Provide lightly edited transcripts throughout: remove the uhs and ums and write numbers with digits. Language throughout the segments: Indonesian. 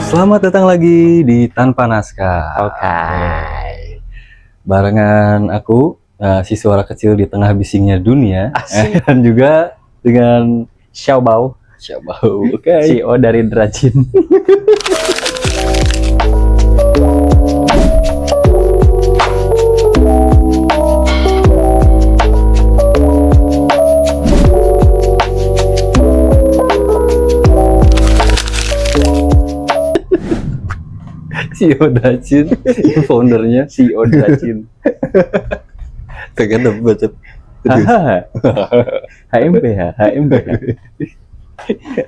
Selamat datang lagi di Tanpa Naskah. Oke. Barengan aku, si suara kecil di tengah bisingnya dunia, Asik. dan juga dengan Xiaobao, Syabau. Oke. CEO dari Drajin. CEO Dacin, foundernya. CEO Drajin. Pengen dapet baca. HMPH.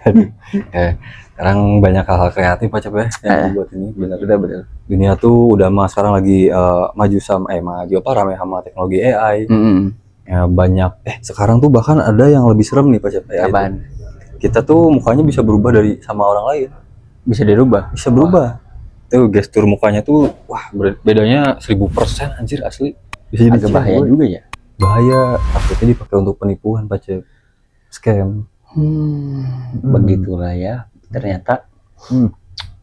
Aduh. Sekarang banyak hal-hal kreatif Pak Cep ya yang dibuat ini. Benar. Dunia tuh udah sekarang lagi maju rame sama teknologi AI. Ya banyak. Sekarang tuh bahkan ada yang lebih serem nih Pak Cep. Apaan? Kita tuh mukanya bisa berubah dari sama orang lain. Bisa dirubah. Bisa berubah. Tuh gestur mukanya tuh wah bedanya 1000% anjir asli. Bisa jadi Agak bahaya juga ya. Bahaya, takutnya dipakai untuk penipuan Pak Cep. Scam. Begitulah ya. Ternyata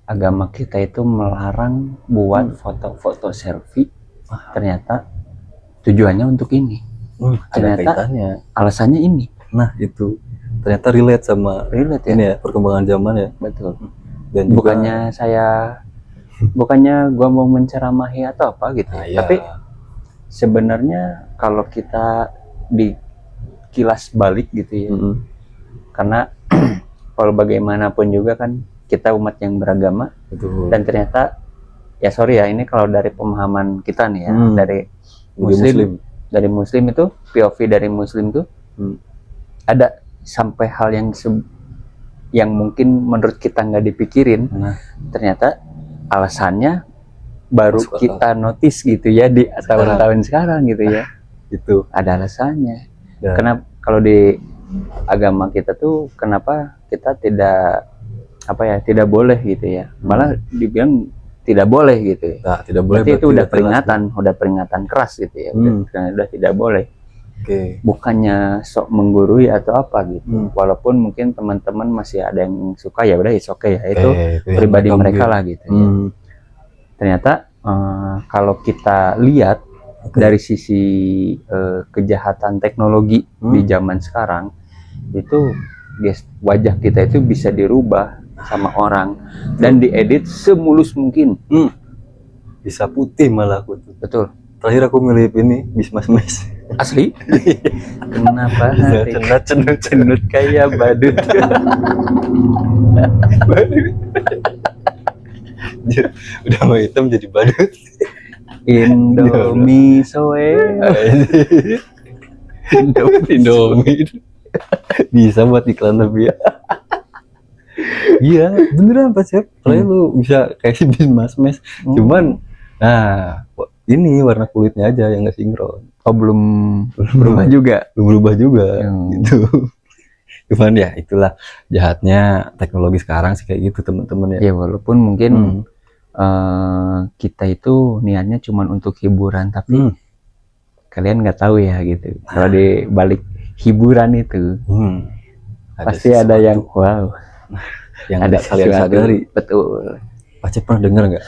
agama kita itu melarang buat foto-foto selfie. Ternyata tujuannya untuk ini. Ada Ternyata kaitannya. alasannya ini. Nah itu ternyata relate sama Relate ya. ini ya perkembangan zaman ya. Betul. Dan juga, bukannya gua mau menceramahi atau apa gitu ya. iya. Tapi sebenarnya kalau kita dikilas balik gitu ya, karena kalau bagaimanapun juga kan kita umat yang beragama, Betul. dan ternyata ya sorry ya, ini kalau dari pemahaman kita nih ya, dari Muslim. dari muslim itu POV dari muslim tuh ada sampai hal yang mungkin menurut kita nggak dipikirin. Nah, ternyata alasannya baru Masuk akal. kita notice gitu ya di tahun-tahun sekarang gitu ya. itu. Ada alasannya. Dan, Kenapa kalau di agama kita tuh kenapa kita tidak boleh gitu ya. Malah dibilang tidak boleh gitu ya. nah, tidak boleh. Berarti itu udah peringatan keras gitu ya. Udah tidak boleh. Oke. Bukannya sok menggurui atau apa gitu. Walaupun mungkin teman-teman masih ada yang suka, ya udah it's okay ya. Itu pribadi mereka lah gitu ya. Ternyata kalau kita lihat dari sisi kejahatan teknologi di zaman sekarang itu, guys, wajah kita itu bisa dirubah sama orang dan diedit semulus mungkin. Bisa putih malah aku tuh. Betul. Terakhir aku milih ini Bismas Mes. Asli. Kenapa hati Cenut kayak badut? Udah mau hitam jadi badut. Indomie soe. Indomie. Bisa buat iklan lebih ya. Iya, beneran Pak Cep. Terakhir lu bisa kayak si Bismas Mes. Cuman, nah ini warna kulitnya aja yang nggak sinkron. Oh, belum berubah juga. Belum berubah juga gitu. Cuman ya itulah jahatnya teknologi sekarang sih kayak gitu teman-teman ya. Ya walaupun mungkin kita itu niatnya cuma untuk hiburan, tapi kalian nggak tahu ya gitu. Kalau di balik hiburan itu pasti ada yang wow, yang ada kalian sadari. Betul. Pak Cep pernah dengar nggak?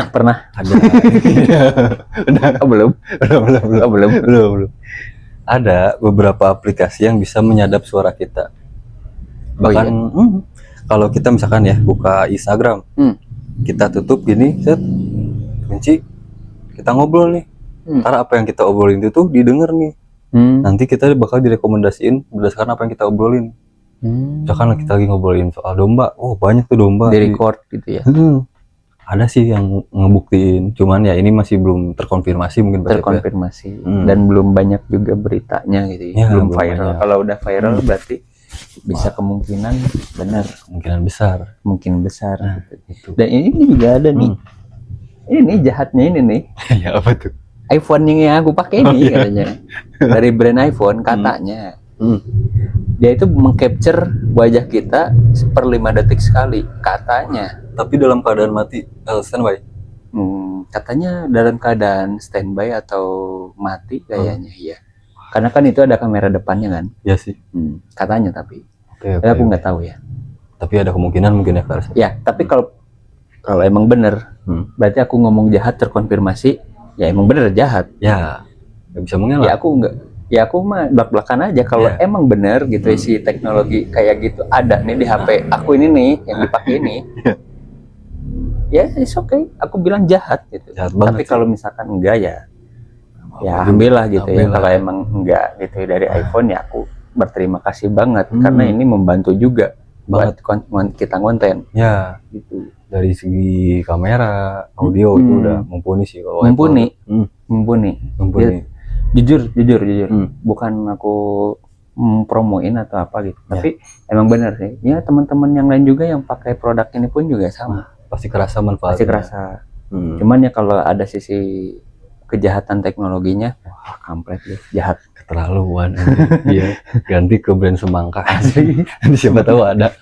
Pernah. Ada. Belum. Ada beberapa aplikasi yang bisa menyadap suara kita. Bahkan kalau kita misalkan ya buka Instagram, kita tutup gini, set, kunci, kita ngobrol nih. Karena apa yang kita obrolin itu tuh didengar nih. Nanti kita bakal direkomendasiin berdasarkan apa yang kita obrolin. Misalkan kita lagi ngobrolin soal domba, banyak tuh domba. Di record gitu ya. Ada sih yang ngebuktiin, cuman ya ini masih belum terkonfirmasi mungkin terkonfirmasi dan belum banyak juga beritanya gitu ya. Belum viral. Kalau udah viral berarti bisa kemungkinan benar, mungkin besar gitu. Dan ini juga ada nih. Ini jahatnya ini nih. Ya apa tuh? iPhone yang aku pakai ini katanya. Dari brand iPhone katanya. Dia itu mengcapture wajah kita per 5 detik sekali katanya. Tapi dalam keadaan mati, standby. Katanya dalam keadaan standby atau mati kayaknya ya. Karena kan itu ada kamera depannya kan. Iya sih. Katanya tapi. Oke. Aku nggak tahu ya. Tapi ada kemungkinan mungkin ya Kak. Ya, tapi kalau emang bener, berarti aku ngomong jahat terkonfirmasi, ya emang bener jahat. Ya, nggak bisa mengelak. Ya aku mah belak-belakan aja kalau emang bener gitu si teknologi kayak gitu ada nih di HP aku ini nih yang dipakai ini. Ya, it's okay. Aku bilang jahat gitu. Jahat banget. Tapi kalau misalkan enggak ya ambillah gitu ya. Kalau emang enggak gitu dari iPhone ya aku berterima kasih banget karena ini membantu juga buat kita konten. Ya, gitu. Dari segi kamera, audio itu udah mumpuni sih kalau mumpuni. Jujur. Bukan aku promoin atau apa gitu. Tapi emang benar sih. Ya teman-teman yang lain juga yang pakai produk ini pun juga sama. Pasti kerasa manfaatnya. Pasti kerasa. Cuman ya kalau ada sisi kejahatan teknologinya, wah kampret deh, jahat. Keterlaluan. Iya. Ganti ke brand semangka asli. Siapa tahu ada.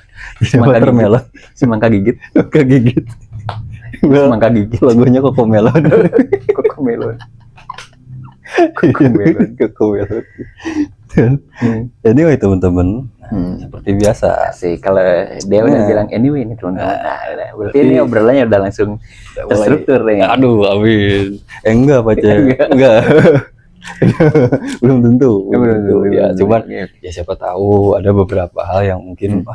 Semangka gigit. Kegigit. Semangka gigit. Logonya Cocomelon. Cocomelon. Anyway teman-teman, seperti biasa sih kalau dia udah bilang anyway ini teman-teman. Berarti ini obrolannya udah langsung terstruktur nih. Aduh, amin. Enggak Pak Cek. Enggak. belum tentu. Ya, cuman ya siapa tahu ada beberapa hal yang mungkin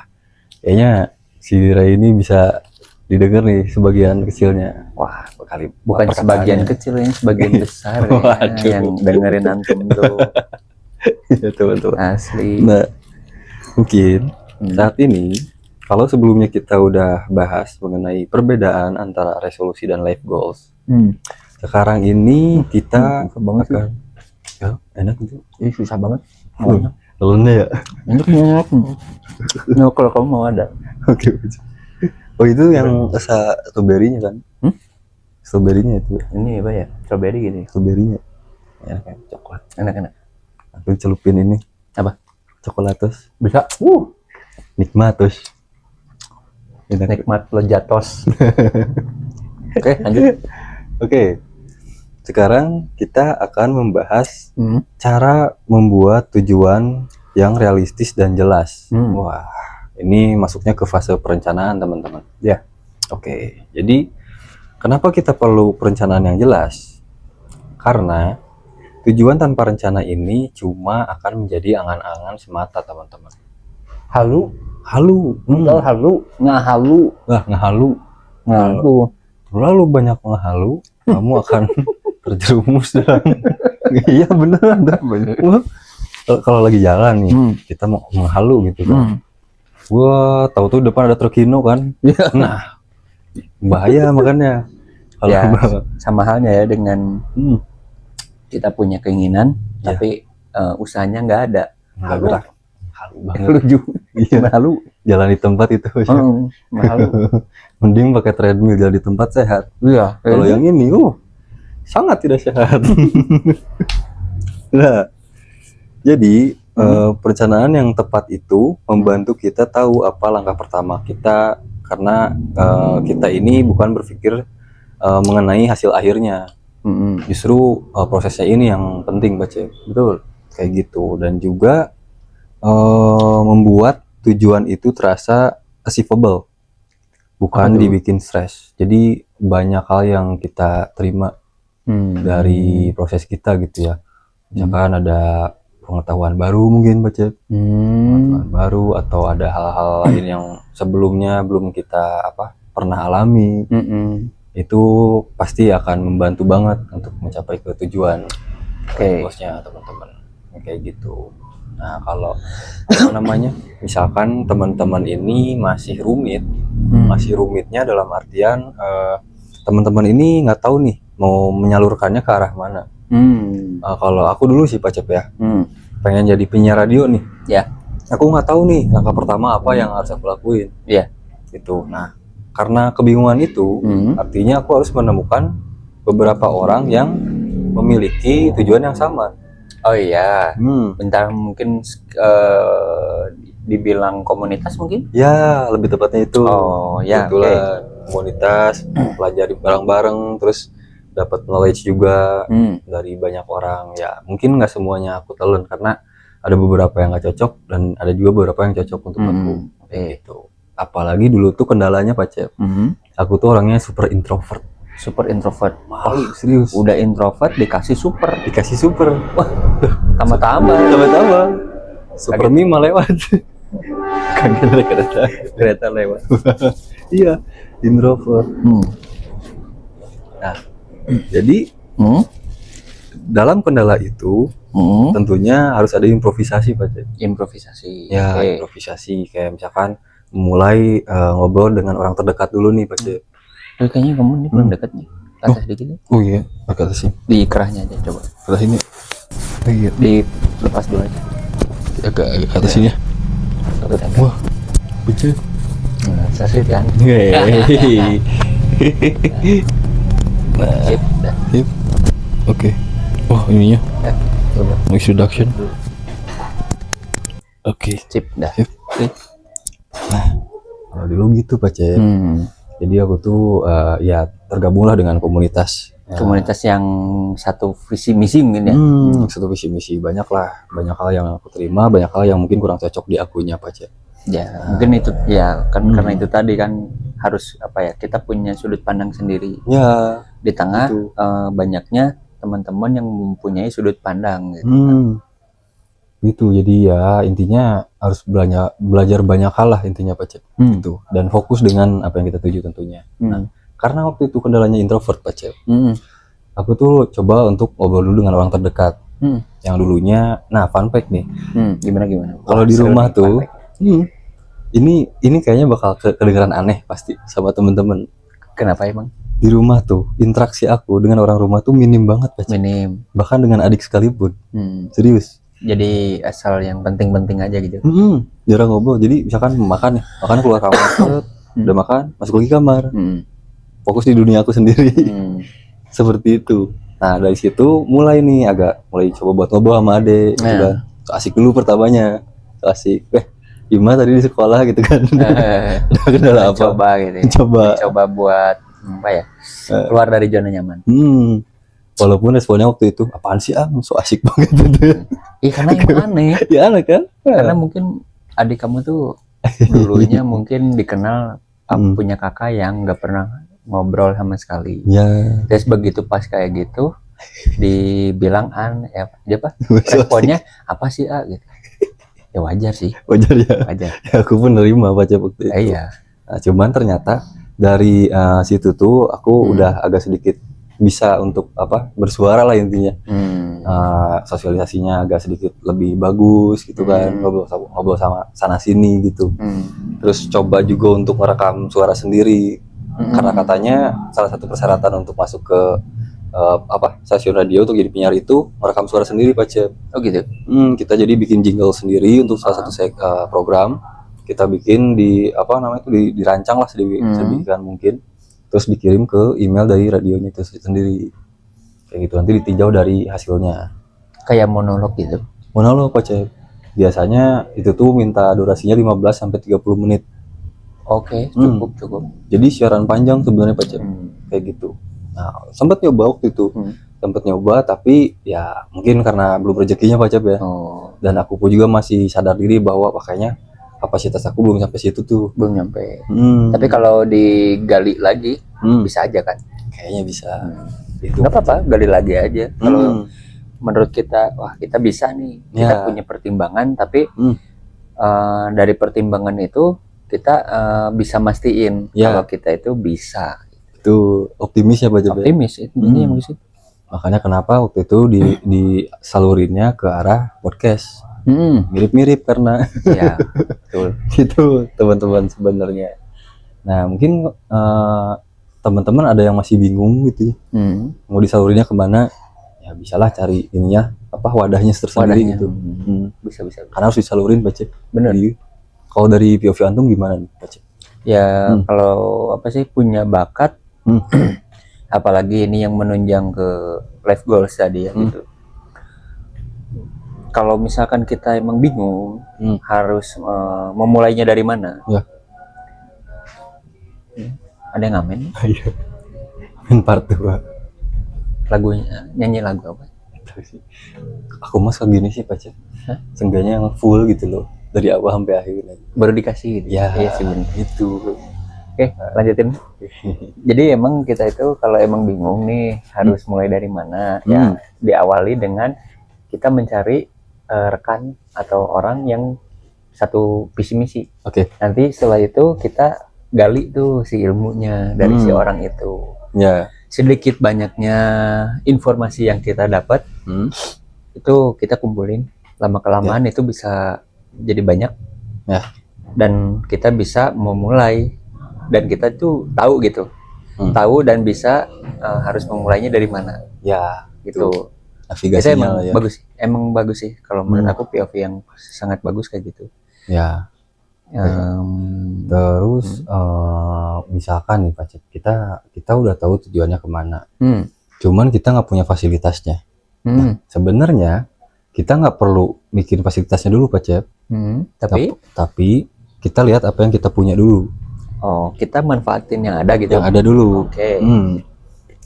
kayaknya si Ray ini bisa didengar nih sebagian kecilnya. Wah, bukan sebagian kecil ini, sebagian besar ya, yang dengerin antum tuh. Ya teman-teman. Asli. Nah, mungkin saat ini kalau sebelumnya kita udah bahas mengenai perbedaan antara resolusi dan life goals. Sekarang ini kita akan enak gitu. Ini susah banget. Telurnya ya. Enak. Nah, kalau kamu mau ada. Oke. Oh itu yang rasa strawberry-nya kan? Strawberry-nya itu. Ini apa ya? Strawberry gini. Strawberry-nya. Enak kan? Coklat. Enak. Aku celupin ini. Apa? Coklatos. Bisa. Nikmatos. Nikmat lejatos. Oke, lanjut. Oke. Sekarang kita akan membahas cara membuat tujuan yang realistis dan jelas. Wah, ini masuknya ke fase perencanaan teman-teman. Ya. Oke. Jadi kenapa kita perlu perencanaan yang jelas? Karena tujuan tanpa rencana ini cuma akan menjadi angan-angan semata teman-teman. Halu. Ngahalu. Terlalu banyak ngehalu, kamu akan terjerumus dalam. Iya beneran dah. Kalau lagi jalan nih, kita mau ngehalu gitu kan. Gua tahu tuh depan ada truk Hino kan. Nah, bahaya makanya. Kalau ya, sama halnya ya dengan kita punya keinginan, tapi usahanya nggak ada. Halu banget. Halu. Jalan di tempat itu. Halu. Mending pakai treadmill, jalan di tempat sehat. Iya. Kalau yang ini, sangat tidak sehat. Nah, jadi perencanaan yang tepat itu membantu kita tahu apa langkah pertama kita, karena kita ini bukan berpikir mengenai hasil akhirnya. Justru prosesnya ini yang penting baca. Betul. Kayak gitu. Dan juga membuat tujuan itu terasa achievable, bukan dibikin stres. Jadi banyak hal yang kita terima dari proses kita gitu ya. Misalkan ada pengetahuan baru mungkin baca, pengetahuan baru, atau ada hal-hal lain yang sebelumnya belum kita pernah alami. Itu pasti akan membantu banget untuk mencapai ke tujuan bosnya teman-teman. Kayak gitu. Nah, kalau misalkan teman-teman ini masih rumitnya dalam artian teman-teman ini nggak tahu nih mau menyalurkannya ke arah mana. Kalau aku dulu sih Pak Cep ya, pengen jadi penyiar radio nih. Ya. Aku nggak tahu nih langkah pertama apa yang harus aku lakuin. Ya. Gitu. Nah, karena kebingungan itu, artinya aku harus menemukan beberapa orang yang memiliki tujuan yang sama. Oh iya, bentar mungkin dibilang komunitas mungkin? Ya, lebih tepatnya itu. Oh ya, komunitas, pelajari bareng-bareng, terus dapat knowledge juga dari banyak orang. Ya, mungkin nggak semuanya aku telan karena ada beberapa yang nggak cocok dan ada juga beberapa yang cocok untuk aku. Kayak gitu. apalagi dulu tuh kendalanya Pak Cep. Aku tuh orangnya super introvert. Malu, serius. Udah introvert dikasih super. Wah, tambah super Mima lewat. kereta lewat. Iya, introvert. Nah, jadi dalam kendala itu tentunya harus ada improvisasi Pak Cep. Improvisasi. Ya, improvisasi kayak misalkan mulai ngobrol dengan orang terdekat dulu nih Pak Cep. Kayaknya kamu nih belum dekat nih. Ke atas dikit nih. Oh iya, agak atas sini. Di kerahnya aja coba. Ke atas sini. Oh iya. Dilepas dulu aja. Agak ke atas sini ya. Wah, Pak Nah, sasih kan. Sip, dah. Sip. Oke. Wah, ininya. Coba. Introduction. Oke. Sip, dah. Sip. Nah, kalau dulu gitu Pak Cep. Jadi aku tuh ya tergabunglah dengan komunitas yang satu visi misi mungkin ya. Satu visi misi banyak hal yang aku terima, banyak hal yang mungkin kurang cocok di akunya Pak Cep. Ya, mungkin itu ya kan karena itu tadi kan harus apa ya, kita punya sudut pandang sendiri. Ya, di tengah banyaknya teman-teman yang mempunyai sudut pandang gitu. Gitu, jadi ya intinya harus belajar banyak hal lah intinya Pak Cep. Gitu. Dan fokus dengan apa yang kita tuju tentunya. Nah, karena waktu itu kendalanya introvert Pak Cep. Aku tuh coba untuk ngobrol dulu dengan orang terdekat. Yang dulunya, nah fun fact nih. Gimana? Kalau di rumah tuh, ini kayaknya bakal kedengeran aneh pasti sama temen-temen. Kenapa emang? Di rumah tuh interaksi aku dengan orang rumah tuh minim banget Pak Cep. Minim. Bahkan dengan adik sekalipun. Serius. Jadi asal yang penting-penting aja gitu. Jarang ngobrol. Jadi misalkan makan keluar kamar, udah makan, masuk lagi kamar. Fokus di dunia aku sendiri. Seperti itu. Nah, dari situ mulai coba buat ngobrol sama adek. Gitu. Asik dulu pertamanya. Asik. Gimana tadi di sekolah gitu kan. Udah kendala apa? Coba gitu ya. Coba buat apa ya? Keluar dari zona nyaman. Walaupun responnya waktu itu, apaan sih so asik banget gitu. Iya, karena emang aneh. Ya aneh kan? Karena mungkin adik kamu tuh dulunya mungkin dikenal punya kakak yang nggak pernah ngobrol sama sekali. Ya. Terus begitu pas kayak gitu dibilang dia apa? Responnya apa sih gitu. Ya wajar sih. Wajar ya. Ya, aku pun nerima baca waktu itu. Iya. Nah, cuman ternyata dari situ tuh aku udah agak sedikit bisa untuk bersuara lah intinya. Sosialisasinya agak sedikit lebih bagus gitu kan, ngobrol sama sana sini gitu. Terus coba juga untuk merekam suara sendiri. Karena katanya salah satu persyaratan untuk masuk ke stasiun radio untuk jadi penyiar itu merekam suara sendiri Pak Cep. Oh gitu. Kita jadi bikin jingle sendiri untuk salah satu program. Kita bikin dirancang lah sedemikian mungkin. Terus dikirim ke email dari radionya itu sendiri. Kayak gitu, nanti ditinjau dari hasilnya. Kayak monolog gitu. Monolog Pak Cep. Biasanya itu tuh minta durasinya 15 sampai 30 menit. Oke, cukup. Jadi siaran panjang sebenarnya Pak Cep. Kayak gitu. Nah, sempat nyoba waktu itu. Tapi ya mungkin karena belum rezekinya Pak Cep ya. Dan aku pun juga masih sadar diri bahwa makanya kapasitas aku belum sampai situ tuh. Belum nyampe. Tapi kalau digali lagi bisa aja kan? Kayaknya bisa. Nggak apa-apa, gali lagi aja. Kalau menurut kita, wah kita bisa nih, kita punya pertimbangan, tapi dari pertimbangan itu kita bisa mastiin kalau kita itu bisa. Itu optimis ya Pak Cep. Optimis itu yang di situ. Makanya kenapa waktu itu disalurinnya ke arah podcast. Mirip-mirip karena ya betul. Gitu teman-teman sebenarnya. Nah mungkin teman-teman ada yang masih bingung gitu ya. Mau disalurinnya kemana, ya bisalah cari ininya wadahnya tersendiri gitu. Bisa karena harus disalurin Pak Cep. Bener. Kalau dari POV Antum gimana nih Pak Cep? Ya kalau punya bakat apalagi ini yang menunjang ke life goals tadi ya gitu. Kalau misalkan kita emang bingung harus memulainya dari mana? Ya. Ada yang ngamen? Iya. Ngamen part 2. Lagunya, nyanyi lagu apa? Aku mas kayak gini sih Pak Cep. Seenggaknya yang full gitu loh. dari awal sampai akhir baru dikasih gitu. Ya, iya sih bener. itu. Oke, lanjutin. Jadi emang kita itu kalau emang bingung nih harus mulai dari mana, ya diawali dengan kita mencari rekan atau orang yang satu visi misi. Oke. Nanti setelah itu kita gali tuh si ilmunya dari si orang itu. Ya. Sedikit banyaknya informasi yang kita dapat itu kita kumpulin, lama kelamaan itu bisa jadi banyak. Ya. Dan kita bisa memulai, dan kita tuh tahu gitu, tahu dan bisa harus memulainya dari mana. Ya, gitu. Navigasinya emang bagus, emang bagus sih kalau menurut aku POV yang sangat bagus kayak gitu. Ya. Terus misalkan nih Pak Cep, kita udah tahu tujuannya kemana, cuman kita nggak punya fasilitasnya. Nah, sebenarnya kita nggak perlu bikin fasilitasnya dulu Pak Cep, tapi kita lihat apa yang kita punya dulu. Oh, kita manfaatin yang ada gitu. Yang ada dulu. Oke.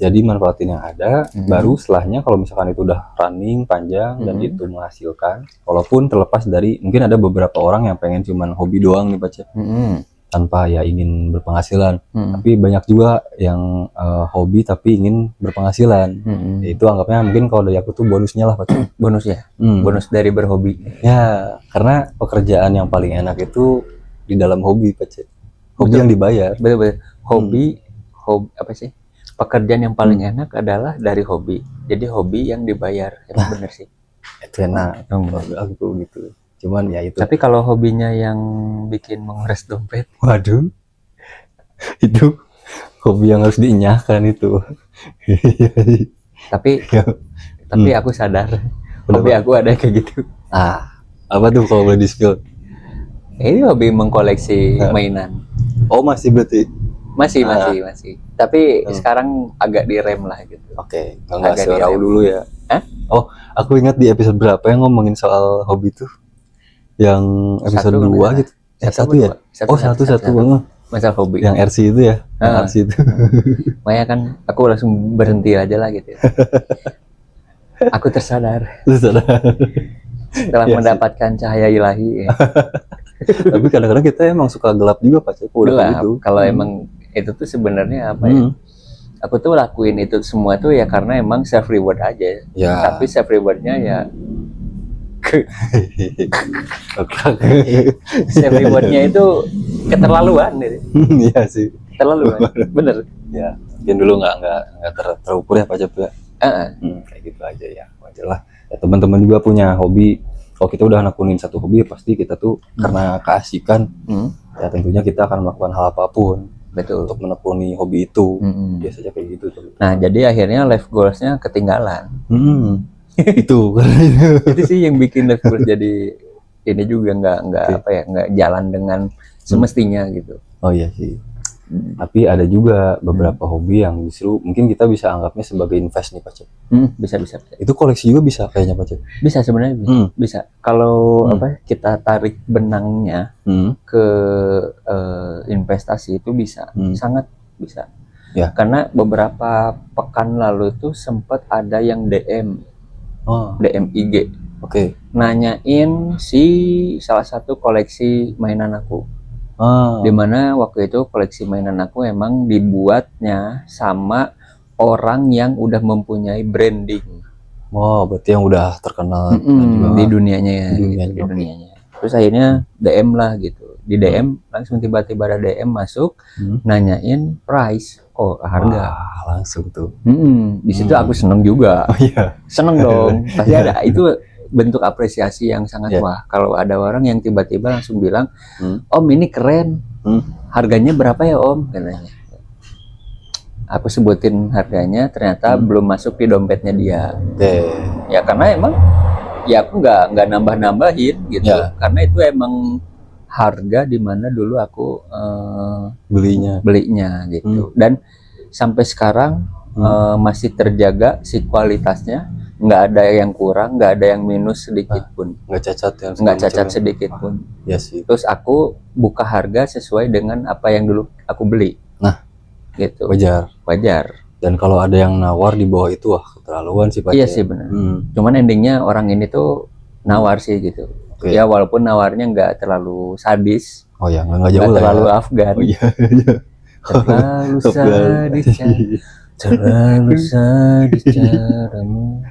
Jadi manfaatin yang ada, baru setelahnya kalau misalkan itu udah running panjang dan itu menghasilkan, walaupun terlepas dari mungkin ada beberapa orang yang pengen cuman hobi doang nih Pak Cep, tanpa ya ingin berpenghasilan, tapi banyak juga yang hobi tapi ingin berpenghasilan. Itu anggapnya mungkin kalau dari aku tuh bonusnya lah Pak Cep. Bonus ya, bonus dari berhobi. Ya, karena pekerjaan yang paling enak itu di dalam hobi Pak Cep. Hobi yang dibayar. Betul-betul. Hobi apa sih? Pekerjaan yang paling enak adalah dari hobi. Jadi hobi yang dibayar. Emang bener sih. Itu enak. Aku gitu. Cuman ya itu. Tapi kalau hobinya yang bikin menguras dompet, waduh. Itu hobi yang harus diinyahkan itu. tapi aku sadar hobi aku ada kayak gitu. Apa tuh kalau boleh di-spill? Ini hobi mengkoleksi mainan. Oh, masih berarti? Masih. Tapi sekarang agak direm lah gitu. Oke, nggak serau dulu ya. Oh, aku ingat di episode berapa yang ngomongin soal hobi tuh? Yang episode 2 gitu. Satu ya? Satu. Masalah hobi. Yang RC itu ya? RC itu. Makanya kan aku langsung berhenti aja lah gitu. Aku tersadar. Setelah mendapatkan cahaya ilahi. Tapi kadang-kadang kita emang suka gelap juga Pak Cep. Gelap. Kalau emang itu tuh sebenarnya apa ya? Aku tuh lakuin itu semua tuh ya karena emang self reward aja. Ya. Tapi self rewardnya ya self rewardnya itu keterlaluan gitu. Iya sih. Keterlaluan. Bener. Ya. Mungkin dulu nggak terukur ya Pak Cep ya. Kayak gitu aja ya. Wajar lah. Ya, teman-teman juga punya hobi. Kalau kita udah nekunin satu hobi, pasti kita tuh karena keasikan, ya tentunya kita akan melakukan hal apapun. Betul. Untuk menekuni hobi itu. Biasanya kayak gitu tuh. Nah, jadi akhirnya life goals-nya ketinggalan. Itu sih yang bikin life goals jadi ini juga nggak jalan dengan semestinya gitu. Oh iya sih. Tapi ada juga beberapa hobi yang justru mungkin kita bisa anggapnya sebagai invest nih Pak Cep. Bisa. Itu koleksi juga bisa kayaknya Pak Cep. Bisa sebenarnya bisa. Kalau kita tarik benangnya ke investasi itu bisa, sangat bisa. Ya. Karena beberapa pekan lalu tuh sempat ada yang DM IG. Oke. Nanyain si salah satu koleksi mainan aku. Dimana waktu itu koleksi mainan aku emang dibuatnya sama orang yang udah mempunyai branding. Berarti yang udah terkenal di dunianya. Terus akhirnya DM lah gitu. Di DM langsung tiba-tiba ada DM masuk, nanyain price, harga. Langsung tuh. Di situ aku seneng juga. Oh iya. Seneng dong. Pasti ada itu bentuk apresiasi yang sangat wah. Kalau ada orang yang tiba-tiba langsung bilang, Om ini keren, harganya berapa ya Om? Katanya. Aku sebutin harganya, ternyata belum masuk di dompetnya dia. Ya karena emang, ya aku nggak nambah-nambahin gitu. Karena itu emang harga di mana dulu aku belinya gitu. Dan sampai sekarang masih terjaga si kualitasnya. Nggak ada yang kurang, nggak ada yang minus sedikit pun, nggak cacat sedikit pun. Ya sih. Terus aku buka harga sesuai dengan apa yang dulu aku beli. Nah, gitu. Wajar. Dan kalau ada yang nawar di bawah itu, keterlaluan sih Pak. Iya sih benar. Cuman endingnya orang ini tuh nawar sih gitu. Oke. Ya walaupun nawarnya nggak terlalu sadis. Oh ya, nggak jauh Nggak lah terlalu ya. Afgan. Oh iya. Terlalu sadis ya. Terlalu sadis caramu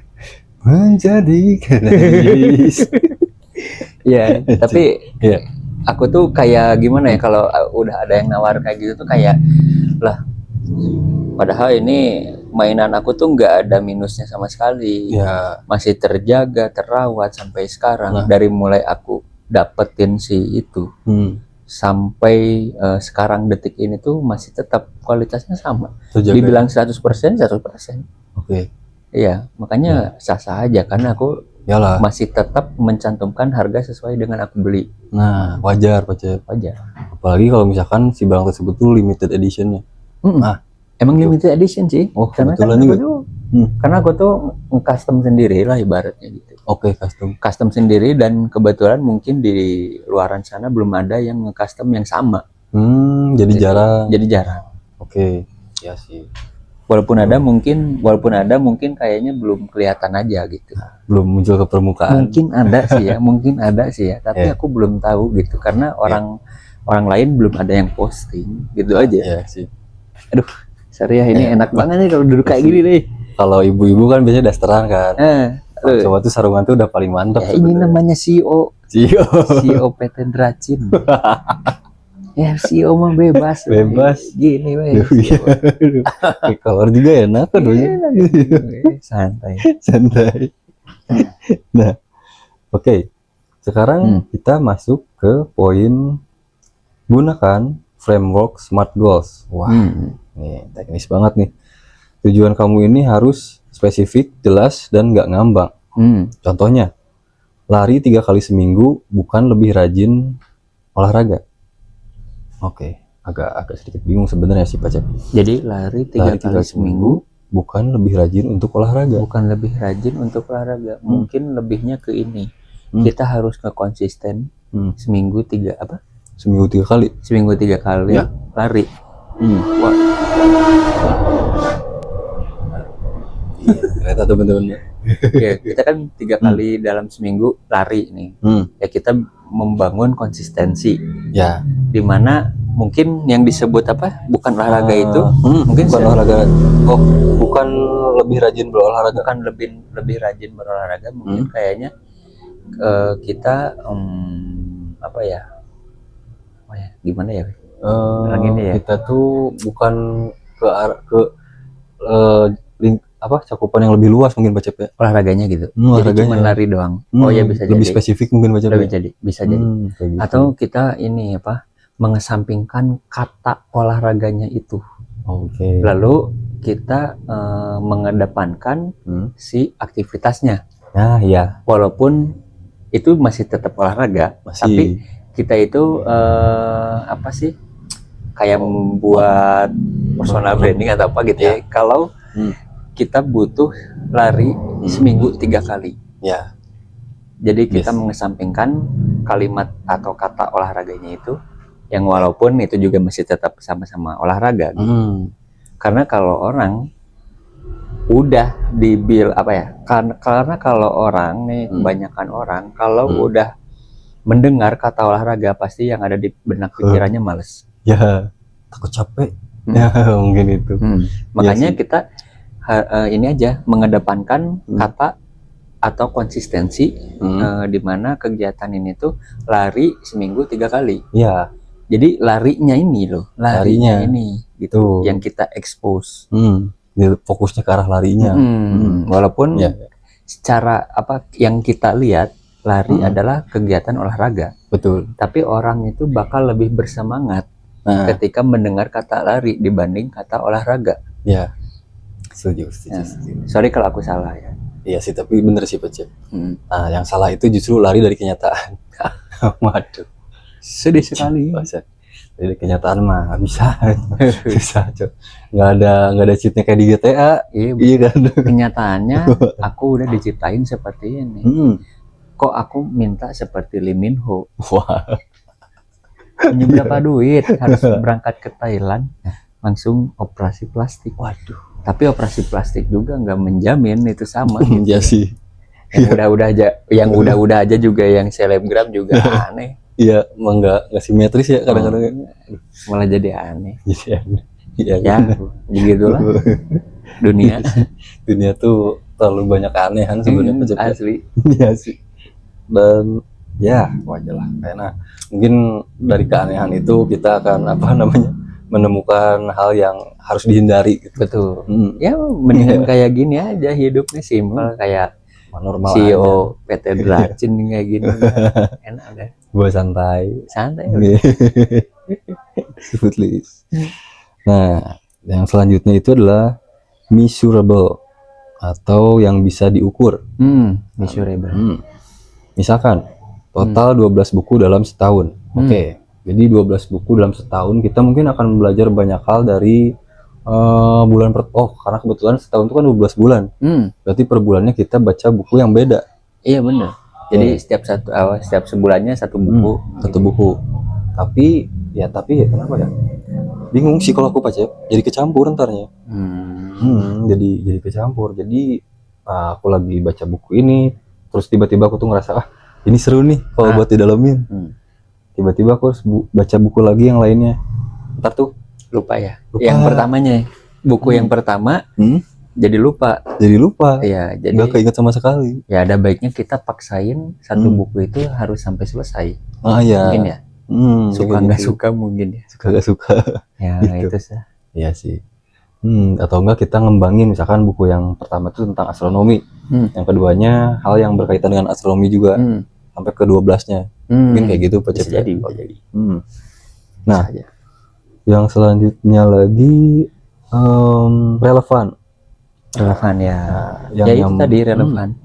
Menjadi gadis. ya. Tapi ya, aku tuh kayak gimana ya, kalau udah ada yang nawar kayak gitu tuh kayak lah, padahal ini mainan aku tuh nggak ada minusnya sama sekali. ya. Masih terjaga, terawat sampai sekarang. Nah. Dari mulai aku dapetin si itu sampai sekarang detik ini tuh masih tetap kualitasnya sama. Terjaga. Dibilang 100%, 100%. Oke. Iya, makanya sah-sah aja karena aku Yalah. masih tetap mencantumkan harga sesuai dengan aku beli. Nah, wajar, Pak. Wajar. Apalagi kalau misalkan si barang tersebut tuh limited editionnya. Nah, emang limited edition sih. Oh, karena kan kebetulan aku juga. tuh, karena aku tuh custom sendiri lah ibaratnya gitu. Oke, custom. Custom sendiri, dan kebetulan mungkin di luaran sana belum ada yang nge-custom yang sama. Jadi Gitu. jarang. Jadi jarang. Oke. Ya sih. Walaupun ada mungkin kayaknya belum kelihatan aja gitu. Belum muncul ke permukaan. Mungkin ada sih ya, tapi aku belum tahu gitu karena orang lain belum ada yang posting gitu aja. Iya sih. Aduh, Syariah ini enak banget nih kalau duduk kayak gini nih. Kalau ibu-ibu kan biasanya dasteran kan. Coba tuh sarungan tuh udah paling mantap. Ya, ini namanya CEO PT Dracin. Ya CEO mah bebas. Gini weh. Kolor juga enak kan. Santai. Nah, oke. Sekarang kita masuk ke poin gunakan framework SMART Goals. Wah, nih teknis banget nih. Tujuan kamu ini harus spesifik, jelas, dan nggak ngambang. Contohnya, lari 3 kali seminggu, bukan lebih rajin olahraga. Oke, agak sedikit bingung sebenarnya sih Pak Cep. Jadi lari 3 kali seminggu, bukan lebih rajin untuk olahraga. Mungkin lebihnya ke ini. Kita harus konsisten seminggu 3 kali. Seminggu 3 kali lari. Wah. Ternyata teman-teman. Ya, kita kan 3 kali dalam seminggu lari nih. Ya kita membangun konsistensi. Ya. Dimana mungkin yang disebut bukan olahraga itu, mungkin bukan olahraga. Oh, bukan lebih rajin berolahraga. Bukan lebih rajin berolahraga. Mungkin kayaknya kita gimana ya? Kita tuh bukan cakupan yang lebih luas mungkin Pak Cep ya. Olahraganya gitu. Jadi cuma lari doang. Ya bisa lebih jadi. Spesifik mungkin Pak Cep. Bisa jadi. Gitu. Atau kita ini mengesampingkan kata olahraganya itu. Oke. Lalu kita mengedepankan si aktivitasnya. Nah, ya. Walaupun itu masih tetap olahraga, tapi kita itu kayak membuat personal branding atau apa gitu ya. Kalau kita butuh lari seminggu 3 kali. Ya. Jadi kita mengesampingkan kalimat atau kata olahraganya itu, yang walaupun itu juga masih tetap sama-sama olahraga. Gitu. Karena kalau orang udah karena kalau orang nih, kebanyakan orang kalau udah mendengar kata olahraga, pasti yang ada di benak pikirannya males. Ya, takut capek. Ya, mungkin itu. Makanya kita ini aja mengedepankan kata atau konsistensi, di mana kegiatan ini tuh lari seminggu 3 kali. Iya. Jadi larinya ini ini gitu yang kita expose. Fokusnya ke arah larinya. Walaupun secara yang kita lihat lari adalah kegiatan olahraga. Betul. Tapi orang itu bakal lebih bersemangat ketika mendengar kata lari dibanding kata olahraga. Ya. Setuju. Sorry kalau aku salah ya. Iya sih, tapi bener sih Pak Cep. Nah, yang salah itu justru lari dari kenyataan. Waduh, sedih sekali. Dari kenyataan mah nggak bisa. Bisa, Cok. Nggak ada cheatnya kayak di GTA. Iya kan. Kenyataannya aku udah diciptain seperti ini. Kok aku minta seperti Lee Min Ho? Wah. Ini berapa duit? Harus berangkat ke Thailand, langsung operasi plastik. Waduh. Tapi operasi plastik juga nggak menjamin itu sama. Iya sih. Yang udah aja juga, yang selebgram juga aneh. Iya, emang nggak simetris ya kadang-kadang. Malah jadi aneh. Jadi aneh. Iya, Ya, begitulah dunia. Dunia tuh terlalu banyak keanehan sebenarnya. Asli. Iya sih. Dan ya wajar lah. Karena mungkin dari keanehan itu kita akan menemukan hal yang harus dihindari. Gitu. Betul. Ya mendingan kayak gini aja hidupnya simpel, kayak normal CEO aja. PT Dracin kayak gini. Enak deh. Gue santai. Sebutlis. Nah, yang selanjutnya itu adalah measurable atau yang bisa diukur. Measurable. Misalkan total 12 buku dalam setahun. Oke. Jadi 12 buku dalam setahun kita mungkin akan belajar banyak hal dari karena kebetulan setahun itu kan 12 bulan. Berarti per bulannya kita baca buku yang beda. Iya benar. Jadi setiap sebulannya satu buku. Satu buku. Tapi ya kenapa ya? Bingung sih kalau aku baca. Jadi kecampur entarnya. Jadi kecampur. Jadi aku lagi baca buku ini, terus tiba-tiba aku tuh ngerasa ini seru nih kalau buat didalamin. Tiba-tiba aku harus baca buku lagi yang lainnya. Ntar tuh lupa. Yang pertamanya, buku yang pertama jadi lupa. Iya, jadi nggak keinget sama sekali. Ya ada baiknya kita paksain satu buku itu harus sampai selesai. Iya. Mungkin ya. Suka nggak suka mungkin ya. Suka nggak suka. Ya gitu. Itu sih. Iya sih. Atau enggak kita ngembangin, misalkan buku yang pertama itu tentang astronomi, yang keduanya hal yang berkaitan dengan astronomi juga, sampai ke 12-nya. Mungkin kayak gitu Pak Cep. Jadi. Nah, yang selanjutnya lagi relevan ya. Itu tadi relevan,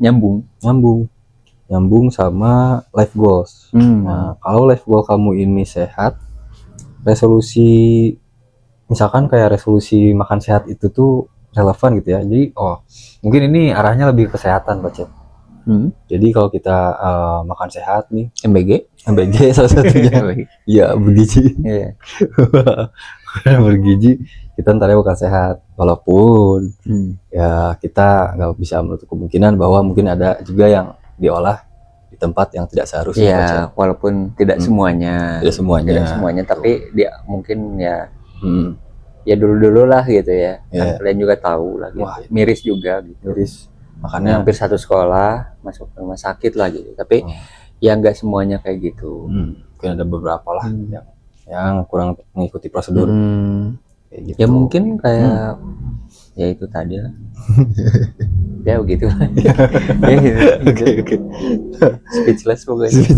nyambung sama life goals. Nah, kalau life goal kamu ini sehat, resolusi misalkan kayak resolusi makan sehat itu tuh relevan gitu ya. Jadi mungkin ini arahnya lebih ke kesehatan Pak Cep. Jadi kalau kita makan sehat nih, MBG salah satunya. Iya, bergizi. Bergizi, kita ntarnya bukan sehat. Walaupun ya kita nggak bisa menutup kemungkinan bahwa mungkin ada juga yang diolah di tempat yang tidak seharusnya. Iya, walaupun tidak semuanya. Tidak semuanya, tapi dia mungkin ya. Ya dulu lah gitu ya. Kan kalian juga tahu lah gitu. Miris juga gitu. Makanya hampir satu sekolah masuk rumah sakit lah gitu. Tapi ya nggak semuanya kayak gitu. Mungkin ada beberapa lah yang kurang mengikuti prosedur. Kayak gitu. Ya mungkin kayak ya itu tadi lah. Ya begitu. Oke. Speechless pokoknya.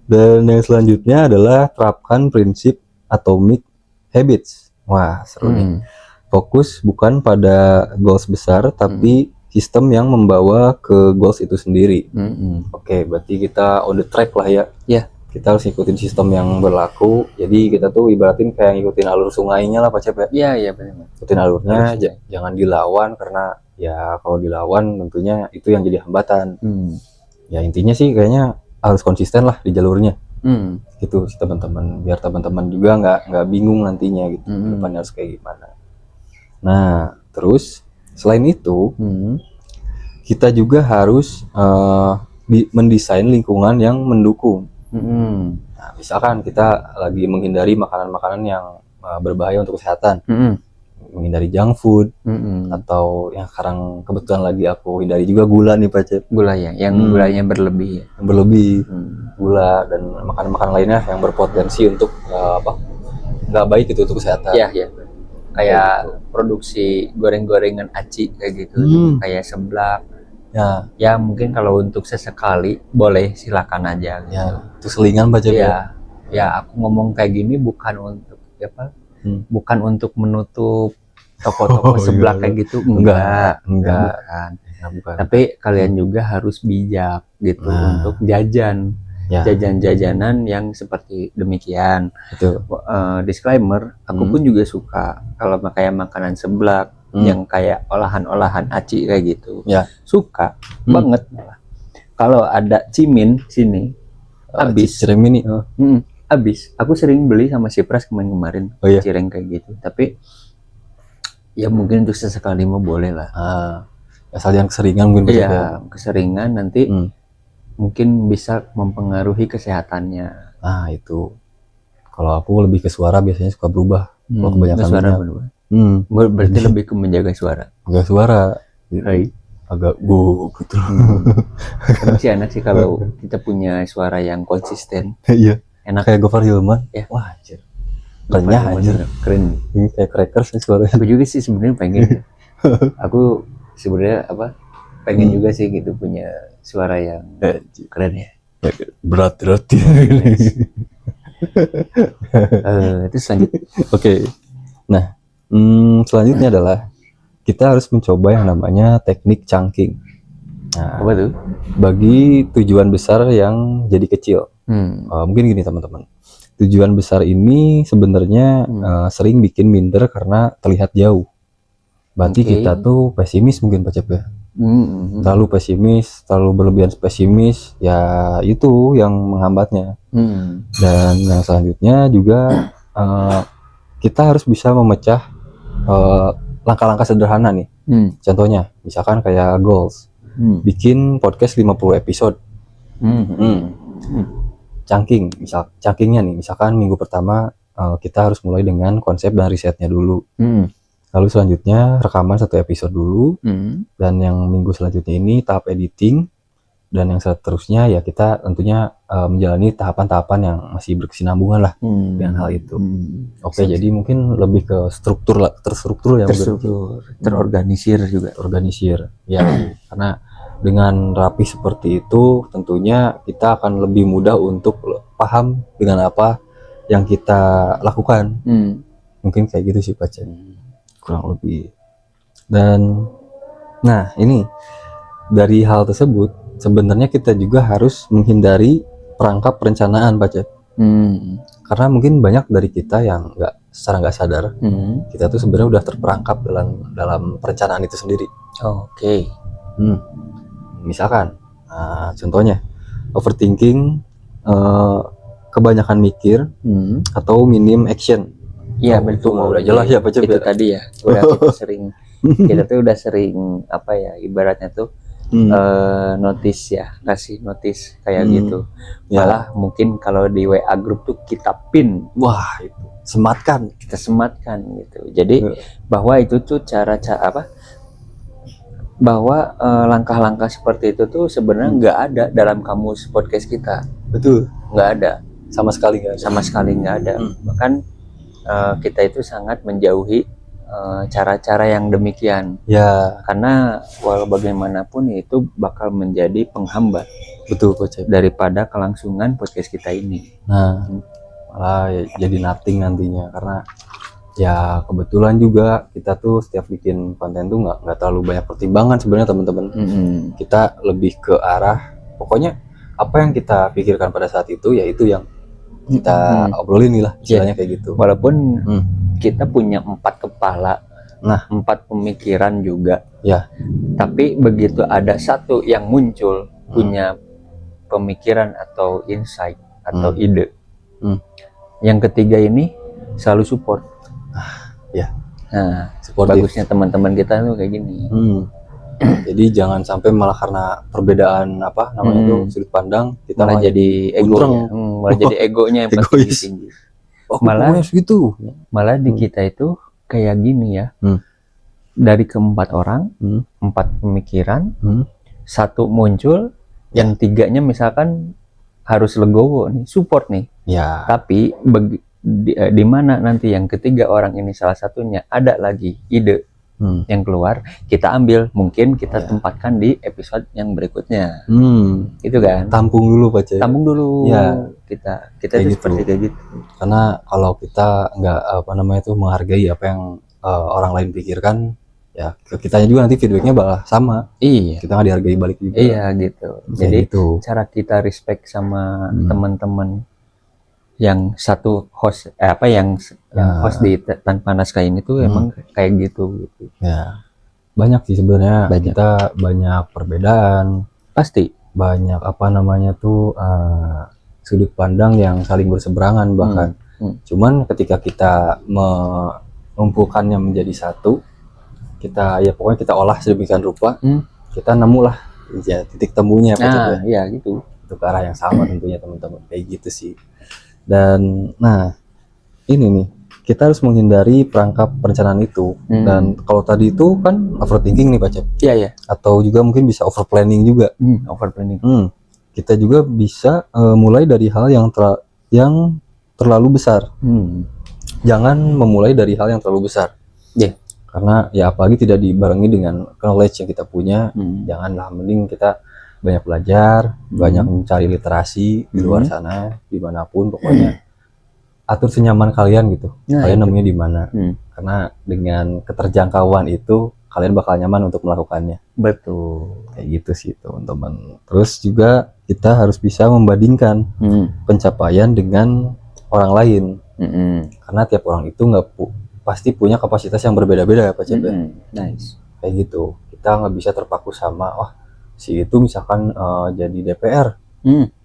Dan yang selanjutnya adalah terapkan prinsip Atomic Habits. Wah, seru nih. Fokus bukan pada goals besar, tapi sistem yang membawa ke goals itu sendiri. Oke, berarti kita on the track lah ya. Ya. Kita harus ikutin sistem yang berlaku. Jadi kita tuh ibaratin kayak ngikutin alur sungainya lah Pak Cep ya. Iya benar. Ikutin alurnya, jangan dilawan, karena ya kalau dilawan tentunya itu yang jadi hambatan. Ya intinya sih kayaknya harus konsisten lah di jalurnya. Gitu sih teman-teman, biar teman-teman juga nggak bingung nantinya gitu depannya harus kayak gimana. Nah terus selain itu kita juga harus mendesain lingkungan yang mendukung. Nah, misalkan kita lagi menghindari makanan-makanan yang berbahaya untuk kesehatan, menghindari junk food, atau yang sekarang kebetulan lagi aku hindari juga gula nih Pak Cep. Gula ya, yang gulanya berlebih. Gula dan makanan-makanan lainnya yang berpotensi untuk nggak baik itu untuk kesehatan. Iya. Kayak produksi goreng-gorengan aci kayak gitu, kayak seblak. Ya mungkin kalau untuk sesekali boleh, silakan aja. Gitu. Ya, itu selingan Pak Cep. Ya aku ngomong kayak gini bukan untuk bukan untuk menutup toko-toko seblak kayak gitu, enggak. Bukan. Tapi kalian juga harus bijak gitu untuk jajan-jajanan yang seperti demikian. Itu disclaimer, aku pun juga suka kalau kayak makanan seblak yang kayak olahan-olahan aci kayak gitu. Suka banget malah. Kalau ada cimin sini habis cireng mini. Habis. Aku sering beli sama si Pras kemarin cireng kayak gitu. Tapi ya mungkin untuk sesekali mah boleh lah. asal jangan keseringan mungkin. Iya, keseringan nanti mungkin bisa mempengaruhi kesehatannya. Nah itu, kalau aku lebih ke suara biasanya suka berubah. Kalau kebanyakan suara berubah. Berarti lebih ke menjaga suara. Menjaga suara. Agak gitu. Masih enak sih kalau kita punya suara yang konsisten. Iya. Enak. Kayak Gofar Hilman. Ya. Wah, anjir. Keren. Ini kayak crackers nih suaranya. Aku juga sih sebenarnya pengen. Aku sebenarnya pengen juga sih gitu punya suara yang keren ya. Berat. Itu selanjutnya. Oke. Nah, selanjutnya adalah kita harus mencoba yang namanya teknik chunking. Nah, apa tuh? Bagi tujuan besar yang jadi kecil. Mungkin gini teman-teman. Tujuan besar ini sebenarnya sering bikin minder karena terlihat jauh. Berarti kita tuh pesimis mungkin Pak Cep ya. Terlalu pesimis, terlalu berlebihan pesimis, ya itu yang menghambatnya. Dan yang selanjutnya juga kita harus bisa memecah langkah-langkah sederhana nih. Contohnya, misalkan kayak goals. Bikin podcast 50 episode. Chunkingnya nih, misalkan minggu pertama kita harus mulai dengan konsep dan risetnya dulu. Lalu selanjutnya rekaman 1 episode dulu. Dan yang minggu selanjutnya ini tahap editing. Dan yang seterusnya ya kita tentunya menjalani tahapan-tahapan yang masih berkesinambungan lah dengan hal itu. Oke, jadi mungkin lebih ke terstruktur ya. Terorganisir juga. Ya, karena dengan rapi seperti itu tentunya kita akan lebih mudah untuk paham dengan apa yang kita lakukan. Mungkin kayak gitu sih Pak Cen. Kurang lebih. Dan nah ini dari hal tersebut sebenarnya kita juga harus menghindari perangkap perencanaan Pak Cep. Karena mungkin banyak dari kita yang secara nggak sadar kita tuh sebenarnya udah terperangkap dalam perencanaan itu sendiri. Oke. Misalkan contohnya overthinking, kebanyakan mikir, atau minim action. Iya betul. Udah jelas ya Pak Cep. Itu tadi ya. Kita tuh udah sering apa ya ibaratnya tuh notice ya, kasih notice kayak gitu. Malah mungkin kalau di WA grup tuh kita pin. Wah, itu kita sematkan gitu. Jadi bahwa itu tuh bahwa langkah-langkah seperti itu tuh sebenarnya nggak ada dalam kamus podcast kita. Betul. Nggak ada. Sama sekali nggak ada. Bahkan kita itu sangat menjauhi cara-cara yang demikian ya, karena walau bagaimanapun itu bakal menjadi penghambat daripada kelangsungan podcast kita ini. Nah, malah jadi nothing nantinya karena ya kebetulan juga kita tuh setiap bikin konten tuh nggak terlalu banyak pertimbangan sebenarnya teman-teman. Kita lebih ke arah pokoknya apa yang kita pikirkan pada saat itu ya itu yang kita obrolin nih lah istilahnya kayak gitu. Walaupun kita punya 4 kepala, 4 pemikiran juga ya, tapi begitu ada satu yang muncul punya pemikiran atau insight atau ide, yang ketiga ini selalu support. Nah, bagusnya teman-teman kita tuh kayak gini. Jadi jangan sampai malah karena perbedaan apa namanya tuh sudut pandang kita malah jadi egonya, malah jadi egonya yang tinggi. Malah di kita itu kayak gini ya, dari keempat orang, 4 pemikiran, 1 muncul, yang 3-nya misalkan harus legowo nih, support nih. Ya. Tapi di mana nanti yang ketiga orang ini salah satunya ada lagi ide yang keluar, kita ambil, mungkin kita tempatkan di episode yang berikutnya. Itu kan. Tampung dulu Pak Cek. Tampung dulu. Ya. Kita itu seperti kayak gitu. Karena kalau kita nggak menghargai apa yang orang lain pikirkan, ya kitanya juga nanti feedbacknya bakal sama. Iya. Kita nggak dihargai balik juga. Iya gitu. Jadi cara kita respect sama teman-teman yang satu host yang host di Tanpa Naskah ini tuh emang kayak gitu. Ya. Banyak sih sebenarnya. Kita banyak perbedaan. Pasti. Banyak sudut pandang yang saling berseberangan bahkan. Cuman ketika kita mengumpulkannya menjadi satu, kita ya pokoknya kita olah sedemikian rupa, kita nemulah ya titik temunya Nah, ya gitu. Itu ke arah yang sama tentunya teman-teman, kayak gitu sih. Dan nah ini nih, kita harus menghindari perangkap perencanaan itu. Dan kalau tadi itu kan overthinking nih Pak Cep. Iya, iya. Atau juga mungkin bisa over planning juga. Over planning. Kita juga bisa mulai dari hal yang terlalu besar. Jangan memulai dari hal yang terlalu besar. Karena ya apalagi tidak dibarengi dengan knowledge yang kita punya. Janganlah, mending kita banyak belajar, banyak mencari literasi di luar sana, dimanapun pokoknya. Atur senyaman kalian gitu. Kalian nemunya di mana? Karena dengan keterjangkauan itu kalian bakal nyaman untuk melakukannya. Betul. Kayak gitu sih teman-teman. Terus juga kita harus bisa membandingkan pencapaian dengan orang lain. Karena tiap orang itu pasti punya kapasitas yang berbeda-beda ya Pak Cep. Nice. Kayak gitu. Kita nggak bisa terpaku sama si itu misalkan jadi DPR.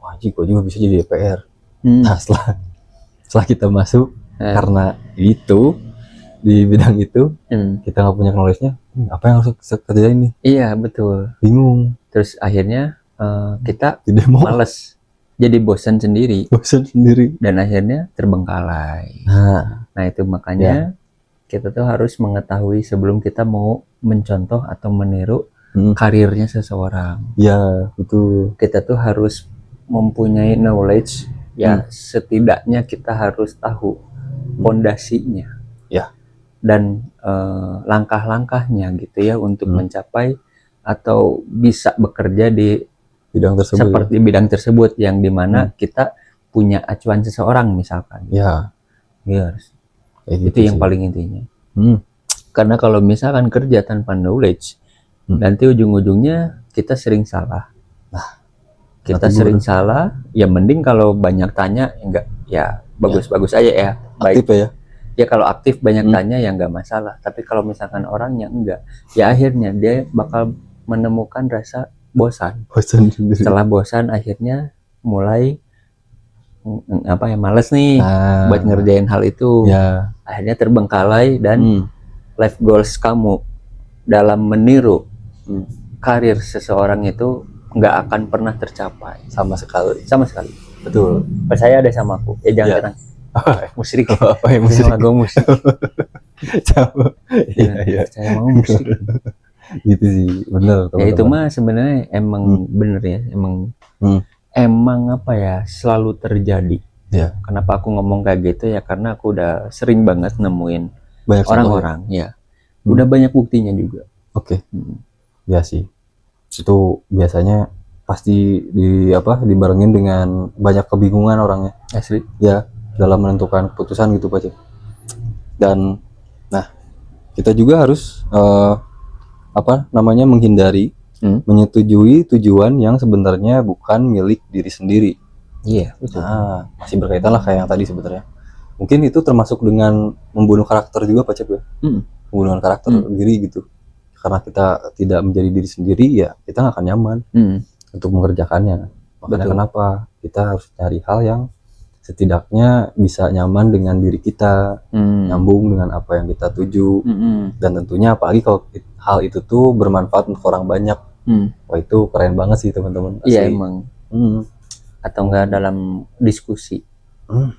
Wah, gue juga bisa jadi DPR. Nah, setelah kita masuk karena itu di bidang itu kita nggak punya knowledge-nya, apa yang harus kerjain nih? Iya, betul. Bingung. Terus akhirnya kita males, jadi bosan sendiri. Dan akhirnya terbengkalai. Nah itu makanya kita tuh harus mengetahui sebelum kita mau mencontoh atau meniru karirnya seseorang. Ya, betul. Kita tuh harus mempunyai knowledge, ya setidaknya kita harus tahu fondasinya. Ya. Dan langkah-langkahnya gitu ya untuk mencapai atau bisa bekerja di bidang tersebut. Seperti bidang tersebut yang dimana kita punya acuan seseorang misalkan. Ya. Yes. Gitu itu yang paling intinya. Karena kalau misalkan kerja tanpa knowledge, nanti ujung-ujungnya kita sering salah. Kita sering salah, ya mending kalau banyak tanya, enggak, ya bagus-bagus aja ya. Baik. Aktif ya. Ya kalau aktif banyak tanya ya enggak masalah. Tapi kalau misalkan orangnya enggak, ya akhirnya dia bakal menemukan rasa bosan. Setelah bosan akhirnya mulai males nih buat ngerjain hal itu. Akhirnya terbengkalai dan life goals kamu dalam meniru karir seseorang itu nggak akan pernah tercapai sama sekali. Betul. Percaya deh sama aku. Jangan musrik. Musrik. Gue musrik. Iya. Saya mau musrik. Gitu sih, bener. Ya itu mah sebenarnya emang bener ya, emang apa ya, selalu terjadi. Ya. Kenapa aku ngomong kayak gitu ya, karena aku udah sering banget nemuin banyak orang-orang ya. Udah banyak buktinya juga. Oke. Ya sih. Itu biasanya pasti dibarengin dengan banyak kebingungan orangnya. Asli. Ya, dalam menentukan keputusan gitu Pak Cip. Dan nah, kita juga harus menghindari menyetujui tujuan yang sebenarnya bukan milik diri sendiri. Iya, betul. Nah, masih berkaitan lah kayak yang tadi sebenarnya. Mungkin itu termasuk dengan membunuh karakter juga Pak Cep ya. Pembunuhan karakter diri gitu. Karena kita tidak menjadi diri sendiri, ya kita nggak akan nyaman untuk mengerjakannya. Makanya kenapa kita harus cari hal yang setidaknya bisa nyaman dengan diri kita, nyambung dengan apa yang kita tuju, dan tentunya apalagi kalau hal itu tuh bermanfaat untuk orang banyak. Wah, itu keren banget sih teman-teman. Iya emang. Atau enggak dalam diskusi.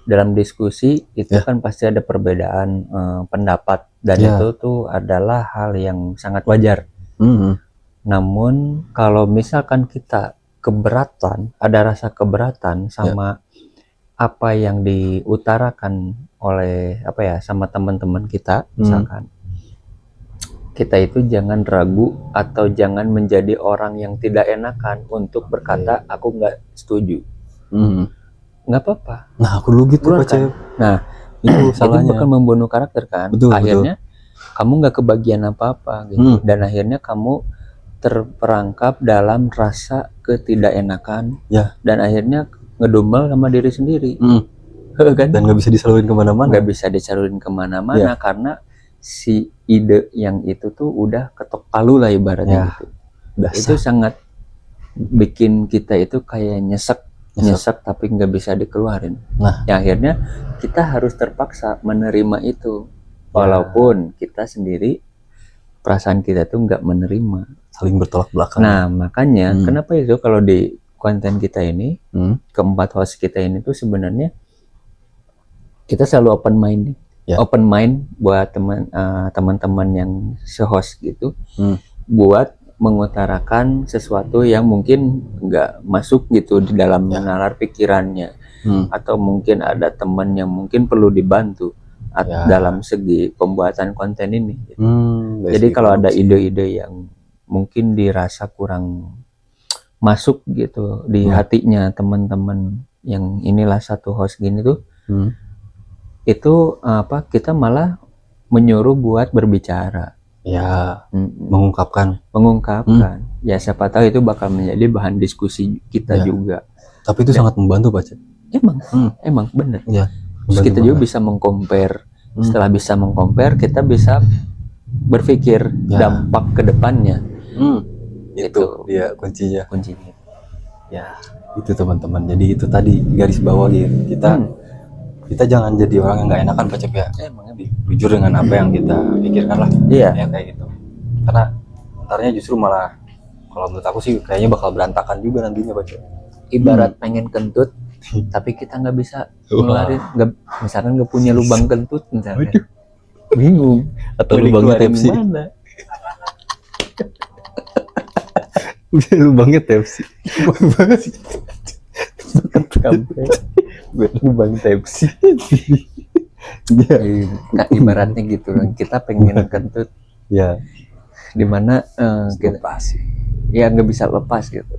Dalam diskusi itu kan pasti ada perbedaan pendapat, dan itu tuh adalah hal yang sangat wajar. Namun kalau misalkan kita keberatan, ada rasa keberatan sama apa yang diutarakan oleh sama teman-teman kita, misalkan kita itu jangan ragu atau jangan menjadi orang yang tidak enakan untuk berkata aku nggak setuju. Nggak apa-apa. Nah, aku dulu gitu Pak Cep. Nah, itu salahnya. Itu bukan membunuh karakter kan. Akhirnya kamu nggak kebagian apa-apa gitu. Dan akhirnya kamu terperangkap dalam rasa ketidakenakan. Dan akhirnya ngedumel sama diri sendiri. Kan? Dan nggak bisa disalurin kemana-mana. Nggak bisa disalurin kemana-mana karena si ide yang itu tuh udah ketok palu lah ibaratnya gitu. Itu sangat bikin kita itu kayak nyesek tapi nggak bisa dikeluarin. Ya akhirnya kita harus terpaksa menerima itu, walaupun kita sendiri perasaan kita tuh nggak menerima, saling bertolak belakang. Nah makanya kenapa itu kalau di konten kita ini keempat host kita ini tuh sebenarnya kita selalu open mind, open mind buat teman-teman yang se-host gitu, buat mengutarakan sesuatu yang mungkin nggak masuk gitu di dalam nalar pikirannya, atau mungkin ada teman yang mungkin perlu dibantu dalam segi pembuatan konten ini. Gitu. Jadi kalau ada ide-ide yang mungkin dirasa kurang masuk gitu di hatinya teman-teman yang inilah satu host gini tuh, itu kita malah menyuruh buat berbicara. Mengungkapkan. Ya siapa tahu itu bakal menjadi bahan diskusi kita juga. Tapi itu sangat membantu Pak Cep. Emang bener. Terus kita juga bisa mengcompare. Setelah bisa mengcompare, kita bisa berpikir dampak ke depannya. Itu dia kuncinya. Ya, itu teman-teman. Jadi itu tadi garis bawah gitu. Kita jangan jadi orang yang nggak enakan Pak Cep ya. Jujur dengan apa yang kita pikirkan lah. Ya kayak gitu. Karena ntarnya justru malah kalau menurut aku sih kayaknya bakal berantakan juga nantinya Pak Cep. Ibarat pengen kentut tapi kita nggak bisa ngeluarin, misalkan nggak punya lubang kentut misalkan, bingung atau lubangnya Tepsi. Lubangnya Tepsi. Lubang Tepsi. Nah, ibaratnya gitu loh, kita pengen kentut dimana kita nggak bisa lepas gitu,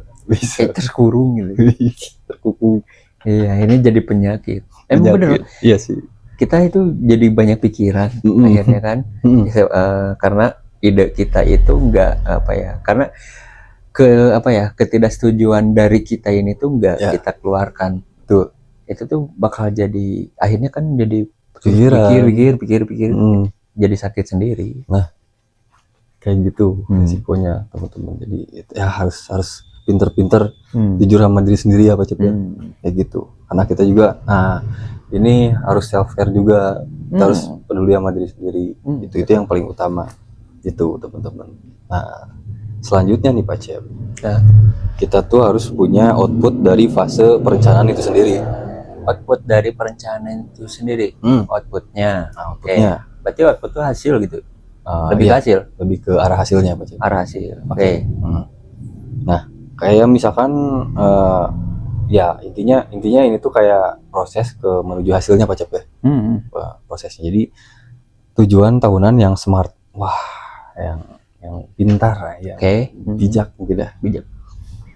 terkurung gitu, terkuku. Iya, ini jadi penyakit. Emang bener. Iya sih. Kita itu jadi banyak pikiran akhirnya kan, karena ide kita itu enggak karena ketidaksetujuan dari kita ini tuh enggak kita keluarkan. Itu tuh bakal jadi akhirnya kan jadi pikir, jadi sakit sendiri. Nah, kayak gitu risikonya teman-teman. Jadi ya harus pinter-pinter jujur sama diri sendiri ya Pak Cep ya. Kayak gitu. Karena kita juga ini harus self care juga. Kita harus peduli sama diri sendiri. Itu yang paling utama. Itu teman-teman. Nah, selanjutnya nih Pak Cep. Kita tuh harus punya output dari fase perencanaan itu sendiri. Output dari perencanaan itu sendiri. Outputnya. Berarti output itu hasil gitu. Lebih ke hasil. Lebih ke arah hasilnya Pak Cep. Arah hasil. Oke. Nah, kayak misalkan intinya ini tuh kayak proses ke menuju hasilnya Pak Cep ya. Prosesnya. Jadi tujuan tahunan yang smart. Wah, yang pintar ya. Bijak mungkin ya. Bijak.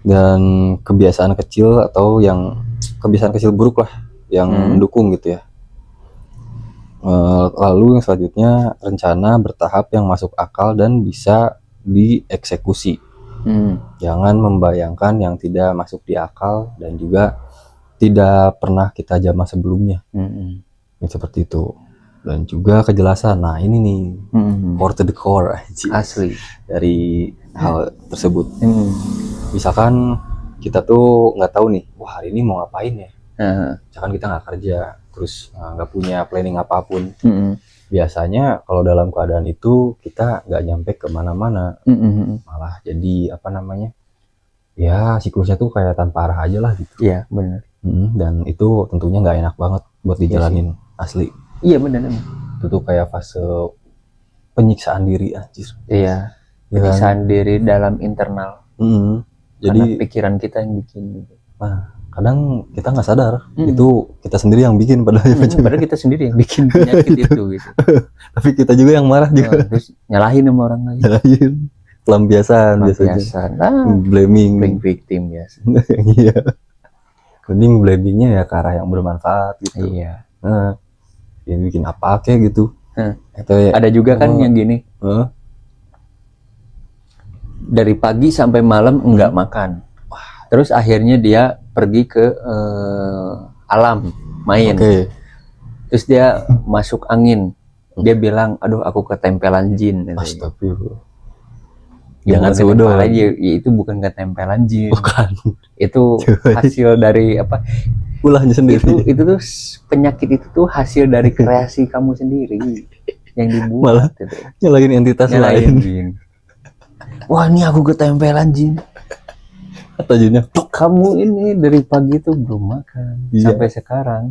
Dan kebiasaan kecil atau yang kebiasaan kecil buruk lah yang mendukung gitu ya. Lalu yang selanjutnya rencana bertahap yang masuk akal dan bisa dieksekusi. Jangan membayangkan yang tidak masuk di akal dan juga tidak pernah kita jamah sebelumnya. Seperti itu. Dan juga kejelasan. Nah ini nih core to the core asli dari hal tersebut. Misalkan kita tuh nggak tahu nih, wah hari ini mau ngapain ya. Misalkan kita nggak kerja, terus nggak punya planning apapun. Biasanya kalau dalam keadaan itu kita nggak nyampe kemana-mana, malah jadi ya siklusnya tuh kayak tanpa arah aja lah gitu. Iya benar. Dan itu tentunya nggak enak banget buat dijalanin. Asli. Iya benar. Itu tuh kayak fase penyiksaan diri anjir. Iya. Penyiksaan diri dalam internal. Jadi pikiran kita yang bikin. Nah, kadang kita nggak sadar itu kita sendiri yang bikin padahal kita sendiri yang bikin penyakit itu gitu. Tapi kita juga yang marah juga. Terus nyalahin sama orang lain. Pelampiasan biasanya. Blaming victim biasa. Iya. Mending blamingnya ya ke arah yang bermanfaat gitu. Iya. Yang bikin apa kayak gitu. Ada juga kan yang gini. Dari pagi sampai malam enggak makan. Terus akhirnya dia pergi ke alam main. Terus dia masuk angin. Dia bilang, aduh aku ketempelan jin. Astagfirullah. Jangan seudo aja. Itu bukan ketempelan jin. Bukan. Itu hasil dari ulahnya sendiri. Itu tuh penyakit itu tuh hasil dari kreasi kamu sendiri. yang dibuat malah gitu. nyalain entitas lain. Jin. Wah, ini aku ketempelan jin. Kata jinnya, Kamu ini dari pagi tuh belum makan sampai sekarang.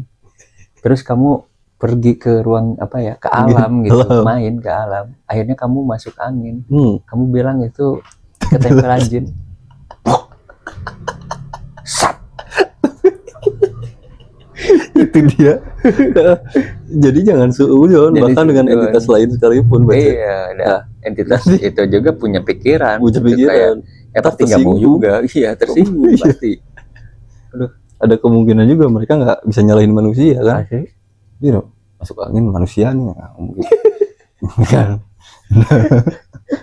Terus kamu pergi ke ruang ke alam gitu, main ke alam. Akhirnya kamu masuk angin. Kamu bilang itu ketempelan jin. Itu dia. Jadi jangan suudzon bahkan dengan entitas lain sekalipun. Iya, entitas itu juga punya pikiran. Punya pikiran. Pasti nggak mau juga. Iya, tersinggung pasti. Aduh, ada kemungkinan juga mereka nggak bisa nyalahin manusia kan? Dia masuk angin manusia nih, mungkin kan?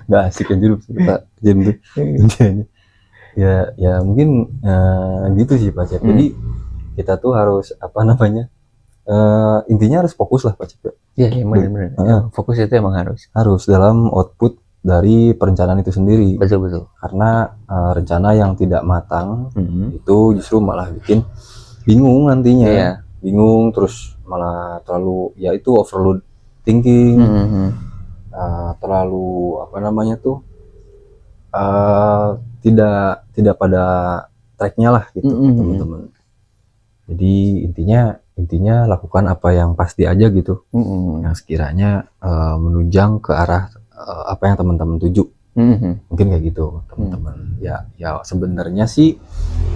Nggak asik kan hidup kita jin tuh. Ya mungkin gitu sih Pak Cep. Jadi kita tuh harus intinya harus fokus lah Pak Cep. Iya benar. Fokus itu emang harus dalam output dari perencanaan itu sendiri. Betul. Karena rencana yang tidak matang itu justru malah bikin bingung nantinya. Iya. Bingung terus malah terlalu itu overload thinking. Terlalu tidak pada tracknya lah gitu teman-teman. Jadi intinya lakukan apa yang pasti aja gitu, yang sekiranya menunjang ke arah apa yang teman-teman tuju. Mungkin kayak gitu teman-teman. Ya sebenarnya sih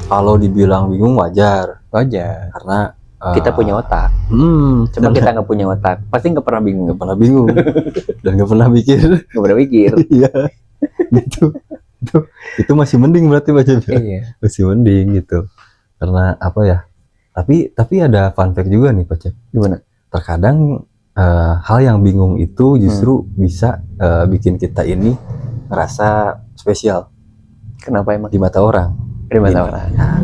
kalau dibilang bingung wajar karena kita punya otak. Cuma kita nggak punya otak, pasti nggak pernah bingung. Dan nggak pernah mikir. Iya. Gitu. Itu masih mending berarti baca. Iya. Masih mending gitu. Karena Tapi ada fun fact juga nih Pak Cep. Gimana? Terkadang hal yang bingung itu justru bisa bikin kita ini ngerasa spesial. Kenapa emang? Di mata orang. Nah,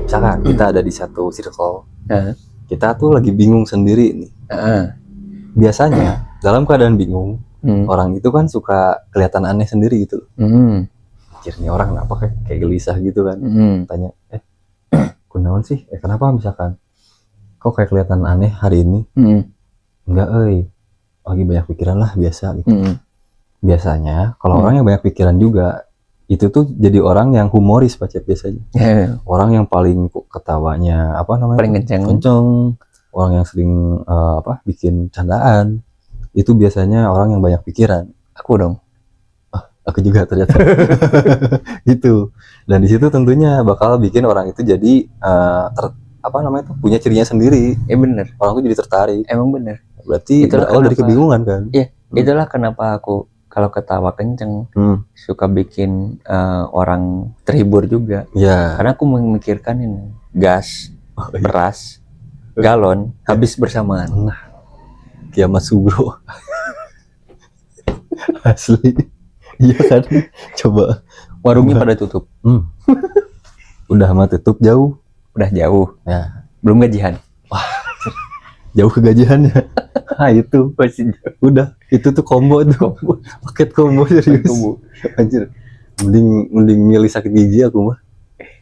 misalkan kita ada di satu circle. Kita tuh lagi bingung sendiri nih. Biasanya dalam keadaan bingung, orang itu kan suka kelihatan aneh sendiri gitu. Anjir nih orang kenapa kayak gelisah gitu kan. Tanya, kunaon sih? Kenapa misalkan? Kok kayak kelihatan aneh hari ini? Enggak, lagi banyak pikiran lah biasa gitu. Biasanya kalau orang yang banyak pikiran juga itu tuh jadi orang yang humoris Pak Cep biasanya. Orang yang paling ketawanya paling kenceng. Orang yang sering bikin candaan itu biasanya orang yang banyak pikiran. Aku dong. Aku juga ternyata. Gitu. Dan di situ tentunya bakal bikin orang itu jadi punya cirinya sendiri. Bener. Orang itu jadi tertarik. Emang bener. Berarti berawal dari kebingungan kan? Iya. Itulah kenapa aku kalau ketawa kenceng suka bikin orang terhibur juga. Iya. Karena aku memikirkan ini gas, beras, galon habis bersamaan. Nah, kiamat subro. Asli. Iya kan? Coba warungnya pada tutup. Udah mah tutup jauh. Udah jauh. Ya. Belum gajian. Wah. Jauh ke gajiannya. Itu pasti udah. Itu tuh combo tuh. Paket combo serius. Anjir. Mending milih sakit gigi aku mah.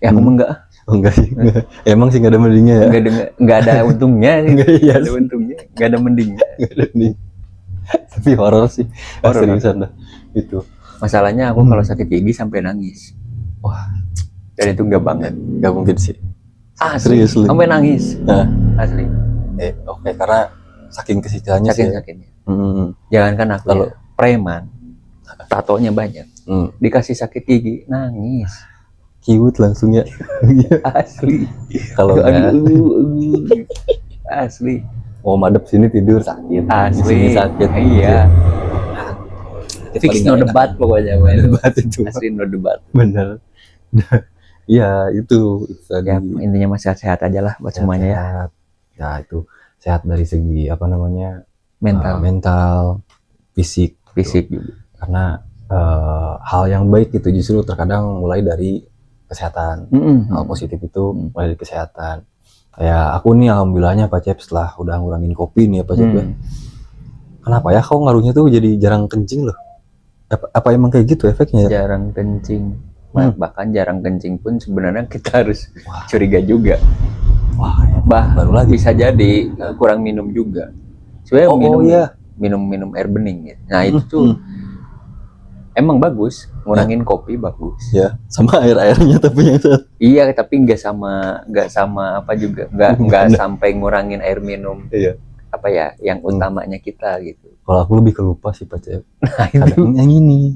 Aku mah enggak. Enggak sih. Emang sih enggak ada mendingnya ya. Enggak ada untungnya. Enggak ada untungnya. Enggak ada mendingnya. Enggak ada mending. Tapi horor sih. Seriusan dah. Itu. Masalahnya aku kalau sakit gigi sampai nangis. Wah, dan itu enggak banget. Enggak mungkin sih. Serius sampai nangis. Asli. Oke, karena saking kesiksaannya sih. Sakitnya. Jangankan aku kalau preman, tatonya banyak. Dikasih sakit gigi, nangis. Kiwut langsung ya. Asli. Kalau asli. Mau madep sini tidur sakit. Asli. Sakit. Iya. Fix no debat pokoknya. Debat itu. Asli no debat. Bener. Iya itu ya, intinya masih sehat aja lah buat semuanya ya. Ya itu sehat dari segi mental, fisik juga. Karena hal yang baik itu justru terkadang mulai dari kesehatan. Hal positif itu mulai dari kesehatan. Kayak aku nih alhamdulillahnya Pak Cep setelah udah ngurangin kopi nih ya Pak Cep. Kenapa ya kok ngaruhnya tuh jadi jarang kencing loh? Apa emang kayak gitu efeknya? Jarang kencing. Bahkan jarang kencing pun sebenarnya kita harus curiga juga. Wah, baru lagi bisa jadi kurang minum juga. Sebenarnya minum air bening gitu. Nah itu tuh emang bagus, ngurangin kopi bagus. Ya, sama airnya tapi yang iya, tapi nggak sama apa juga, nggak sampai ngurangin air minum. Iya. Apa ya, yang utamanya kita gitu. Kalau aku lebih ke lupa sih Pak Cep. Nah, kadang yang ini.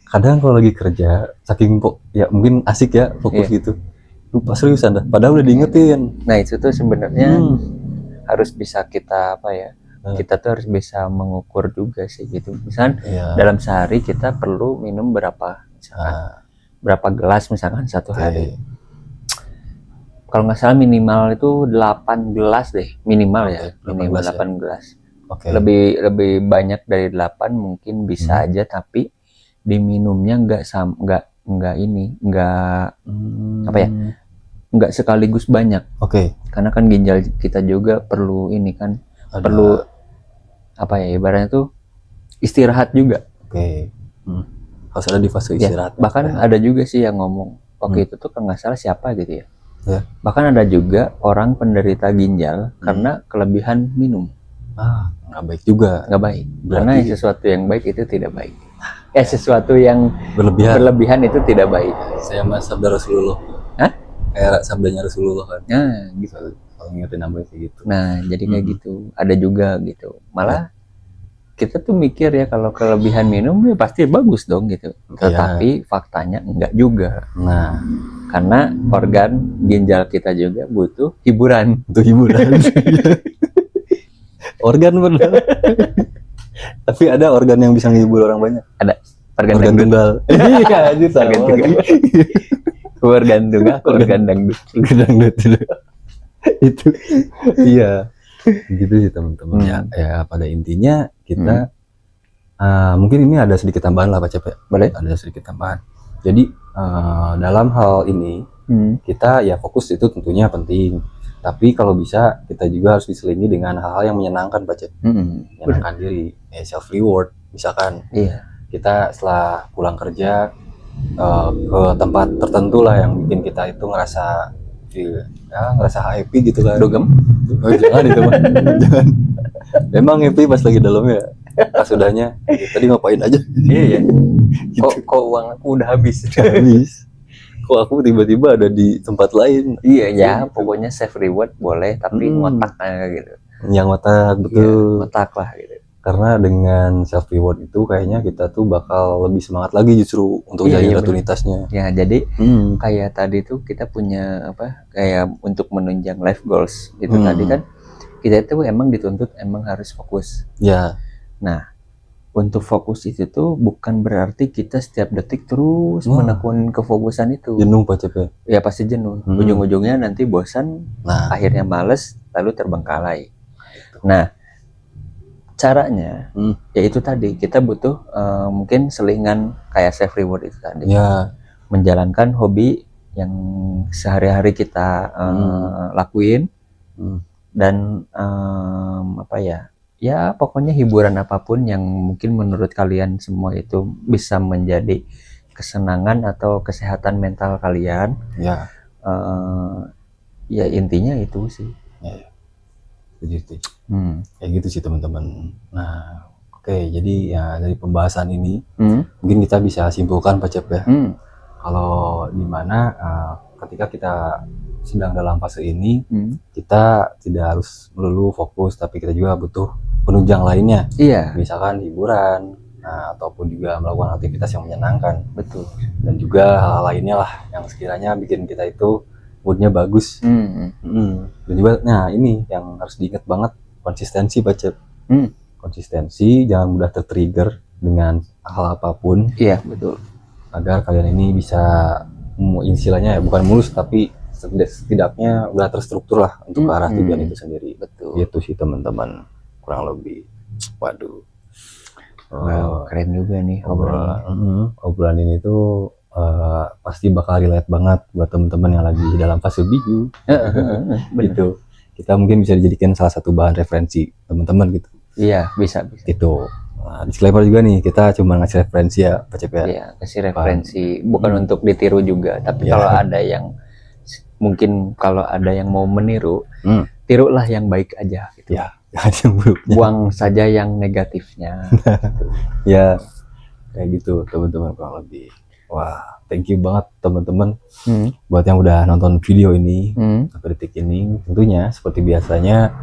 Kadang kalau lagi kerja, saking ya mungkin asik ya fokus gitu. Lupa seriusan dah. Padahal udah diingetin. Nah itu tuh sebenarnya harus bisa kita apa ya? Kita tuh harus bisa mengukur juga sih gitu. Misalkan dalam sehari kita perlu minum berapa, misalkan berapa gelas misalkan satu hari. Kalau nggak salah minimal itu 8 gelas deh, minimal ya, minimal 8 gelas. Lebih banyak dari 8 mungkin bisa aja, tapi diminumnya nggak ini, apa ya? Nggak sekaligus banyak. Karena kan ginjal kita juga perlu ini kan, perlu apa ya, ibaratnya tuh istirahat juga. Harus ada di fase istirahat. Bahkan ada juga sih yang ngomong waktu itu tuh kalau nggak salah siapa gitu ya. Bahkan ada juga orang penderita ginjal karena kelebihan minum. Nggak baik juga. Nggak baik. Karena sesuatu yang baik itu tidak baik. Sesuatu yang berlebihan itu tidak baik. Saya mas sabda Rasulullah. Kayak sabdanya Rasulullah kan. Gitu. Kalau ngingetin nama kayak gitu. Nah, jadi kayak gitu. Ada juga gitu. Malah kita tuh mikir ya kalau kelebihan minum ya pasti bagus dong gitu. Tetapi faktanya enggak juga. Nah, karena organ ginjal kita juga butuh hiburan. Organ benar. Tapi ada organ yang bisa menghibur orang banyak. Ada. Organ tunggal. Iya, itu organ tunggal. Organ tunggal, organ dangdut. Itu iya. Gitu sih teman-teman. Ya pada intinya kita mungkin ini ada sedikit tambahan lah Pak Cep. Boleh? Ada sedikit tambahan. Jadi dalam hal ini kita ya fokus itu tentunya penting. Tapi kalau bisa kita juga harus diselingi dengan hal-hal yang menyenangkan Pak Cep. Menyenangkan diri, self reward misalkan. Kita setelah pulang kerja ke tempat tertentu lah yang bikin kita itu ngerasa happy gitu kan. Dogem? Jangan itu mah. Jangan. Memang happy pas lagi dalamnya. Pas sudahnya tadi ngapain aja. Iya. Kok uang aku udah habis. Kok aku tiba-tiba ada di tempat lain. Iya ya, pokoknya self reward boleh, tapi ngotak gitu. Yang ngotak, betul. Ngotak lah gitu. Karena dengan self reward itu kayaknya kita tuh bakal lebih semangat lagi justru untuk jadi rutinitasnya. Ya, jadi kayak tadi tuh kita punya apa? Kayak untuk menunjang life goals itu tadi kan kita itu emang dituntut emang harus fokus. Ya. Nah, untuk fokus itu tuh bukan berarti kita setiap detik terus menekun kefokusan itu. Jenuh Pak Cep. Ya pasti jenuh. Ujung-ujungnya nanti bosan, akhirnya males, lalu terbengkalai. Nah, caranya yaitu tadi kita butuh mungkin selingan kayak self reward itu tadi. Menjalankan hobi yang sehari-hari kita lakuin dan apa ya? Ya pokoknya hiburan apapun yang mungkin menurut kalian semua itu bisa menjadi kesenangan atau kesehatan mental kalian. Ya intinya itu sih. Kayak gitu sih teman-teman. Nah, jadi ya dari pembahasan ini mungkin kita bisa simpulkan Pak Cep ya. Kalau dimana ketika kita sedang dalam fase ini kita tidak harus melulu fokus, tapi kita juga butuh penunjang lainnya. Misalkan hiburan, ataupun juga melakukan aktivitas yang menyenangkan. Betul. Dan juga hal-hal lainnya lah yang sekiranya bikin kita itu moodnya bagus. Dan juga ini yang harus diingat banget, konsistensi Pak Cep. Konsistensi, jangan mudah tertrigger dengan hal apapun. Iya, betul. Agar kalian ini bisa istilahnya ya bukan mulus, tapi setidaknya udah terstruktur lah untuk ke arah tujuan itu sendiri. Betul. Itu sih teman-teman kurang lebih. Waduh. Keren juga nih obrolan ini tuh pasti bakal relate banget buat teman-teman yang lagi dalam fase bingung. Gitu. Kita mungkin bisa dijadikan salah satu bahan referensi teman-teman gitu. Iya, bisa. Gitu. Disclaimer juga nih, kita cuma ngasih referensi ya Pak Cep ya. Iya, kasih referensi, bukan untuk ditiru juga, tapi kalau ada yang mungkin kalau ada yang mau meniru, tirulah yang baik aja gitu. Jangan yang buruknya. Buang saja yang negatifnya. Ya kayak gitu teman-teman kurang lebih. Wah, thank you banget teman-teman buat yang udah nonton video ini sampai detik ini. Tentunya seperti biasanya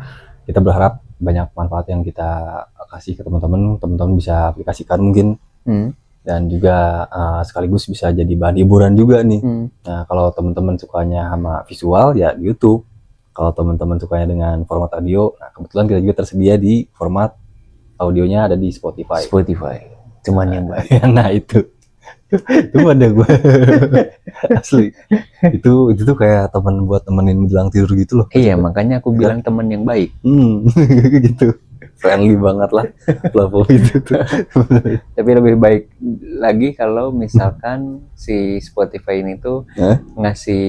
kita berharap banyak manfaat yang kita kasih ke teman-teman bisa aplikasikan mungkin, dan juga sekaligus bisa jadi bahan hiburan juga nih. Nah, kalau teman-teman sukanya sama visual ya di YouTube. Kalau teman-teman sukanya dengan format audio, nah kebetulan kita juga tersedia di format audionya ada di Spotify. Cuman yang baik. Nah itu ada gue asli itu tuh kayak teman buat temenin menjelang tidur gitu loh. Iya, makanya aku bilang teman yang baik. Gitu, friendly banget lah platform itu tuh. Tapi lebih baik lagi kalau misalkan si Spotify ini tuh ngasih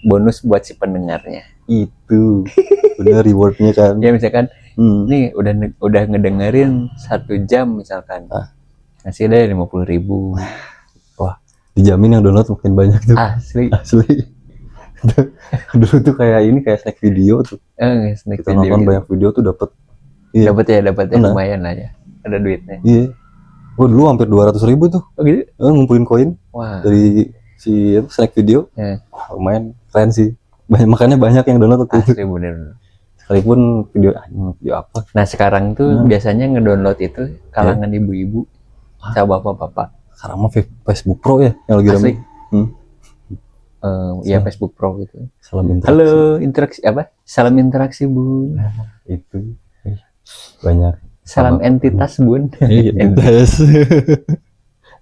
bonus buat si pendengarnya. Itu bener rewardnya kan. Ya misalkan nih udah ngedengerin 1 jam misalkan, ngasih deh 50.000. Wah, dijamin yang download makin banyak tuh. Asli. Dulu tuh kayak snack video tuh. Snack kita video nonton gitu. banyak video tuh dapat. Dapat ya lumayan lah ya. Ada duitnya. Iya. Gua dulu hampir 200.000 tuh. Oh gitu? Ngumpulin koin. Wah. Dari si snack video. Wah, lumayan keren sih. Makanya banyak yang download tuh. Asli bener. Sekalipun video apa. Nah sekarang tuh biasanya ngedownload itu kalangan ibu-ibu sama bapak-bapak. Sekarang mah Facebook Pro ya yang lagi ramai. Ya Facebook Pro gitu. Salam interaksi. Halo, interaksi apa? Salam interaksi Bun. Itu banyak. Salam entitas Bun. Entitas.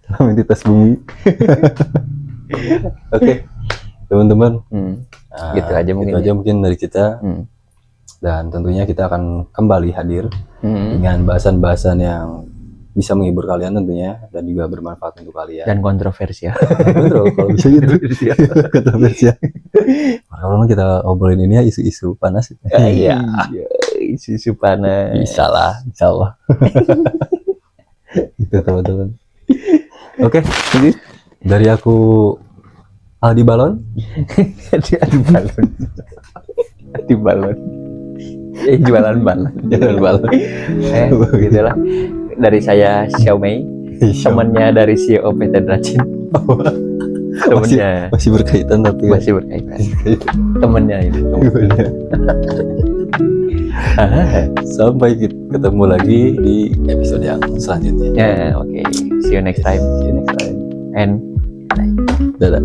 Salam entitas bumi. Oke, teman-teman. Gitu aja mungkin. Gitu aja mungkin dari kita. Dan tentunya kita akan kembali hadir dengan bahasan-bahasan yang bisa menghibur kalian tentunya dan juga bermanfaat untuk kalian. Dan kontroversial. Betul, kalau bisa gitu. Kontroversial. Kalau kita obrolin ini ya isu-isu panas. Iya. Isu-isu panas. Bisa lah, insya Allah. Itu teman-teman. Oke, dari aku Aldi Balon. Di balon. Jualan balon. Gitulah. Dari saya Xiaomei, temannya dari CEO PT Dracin. Temennya masih berkaitan tapi masih berkaitan. Temennya itu. Sampai ketemu lagi di episode yang selanjutnya. Ya, oke. See you next time. See you next time. And dadah.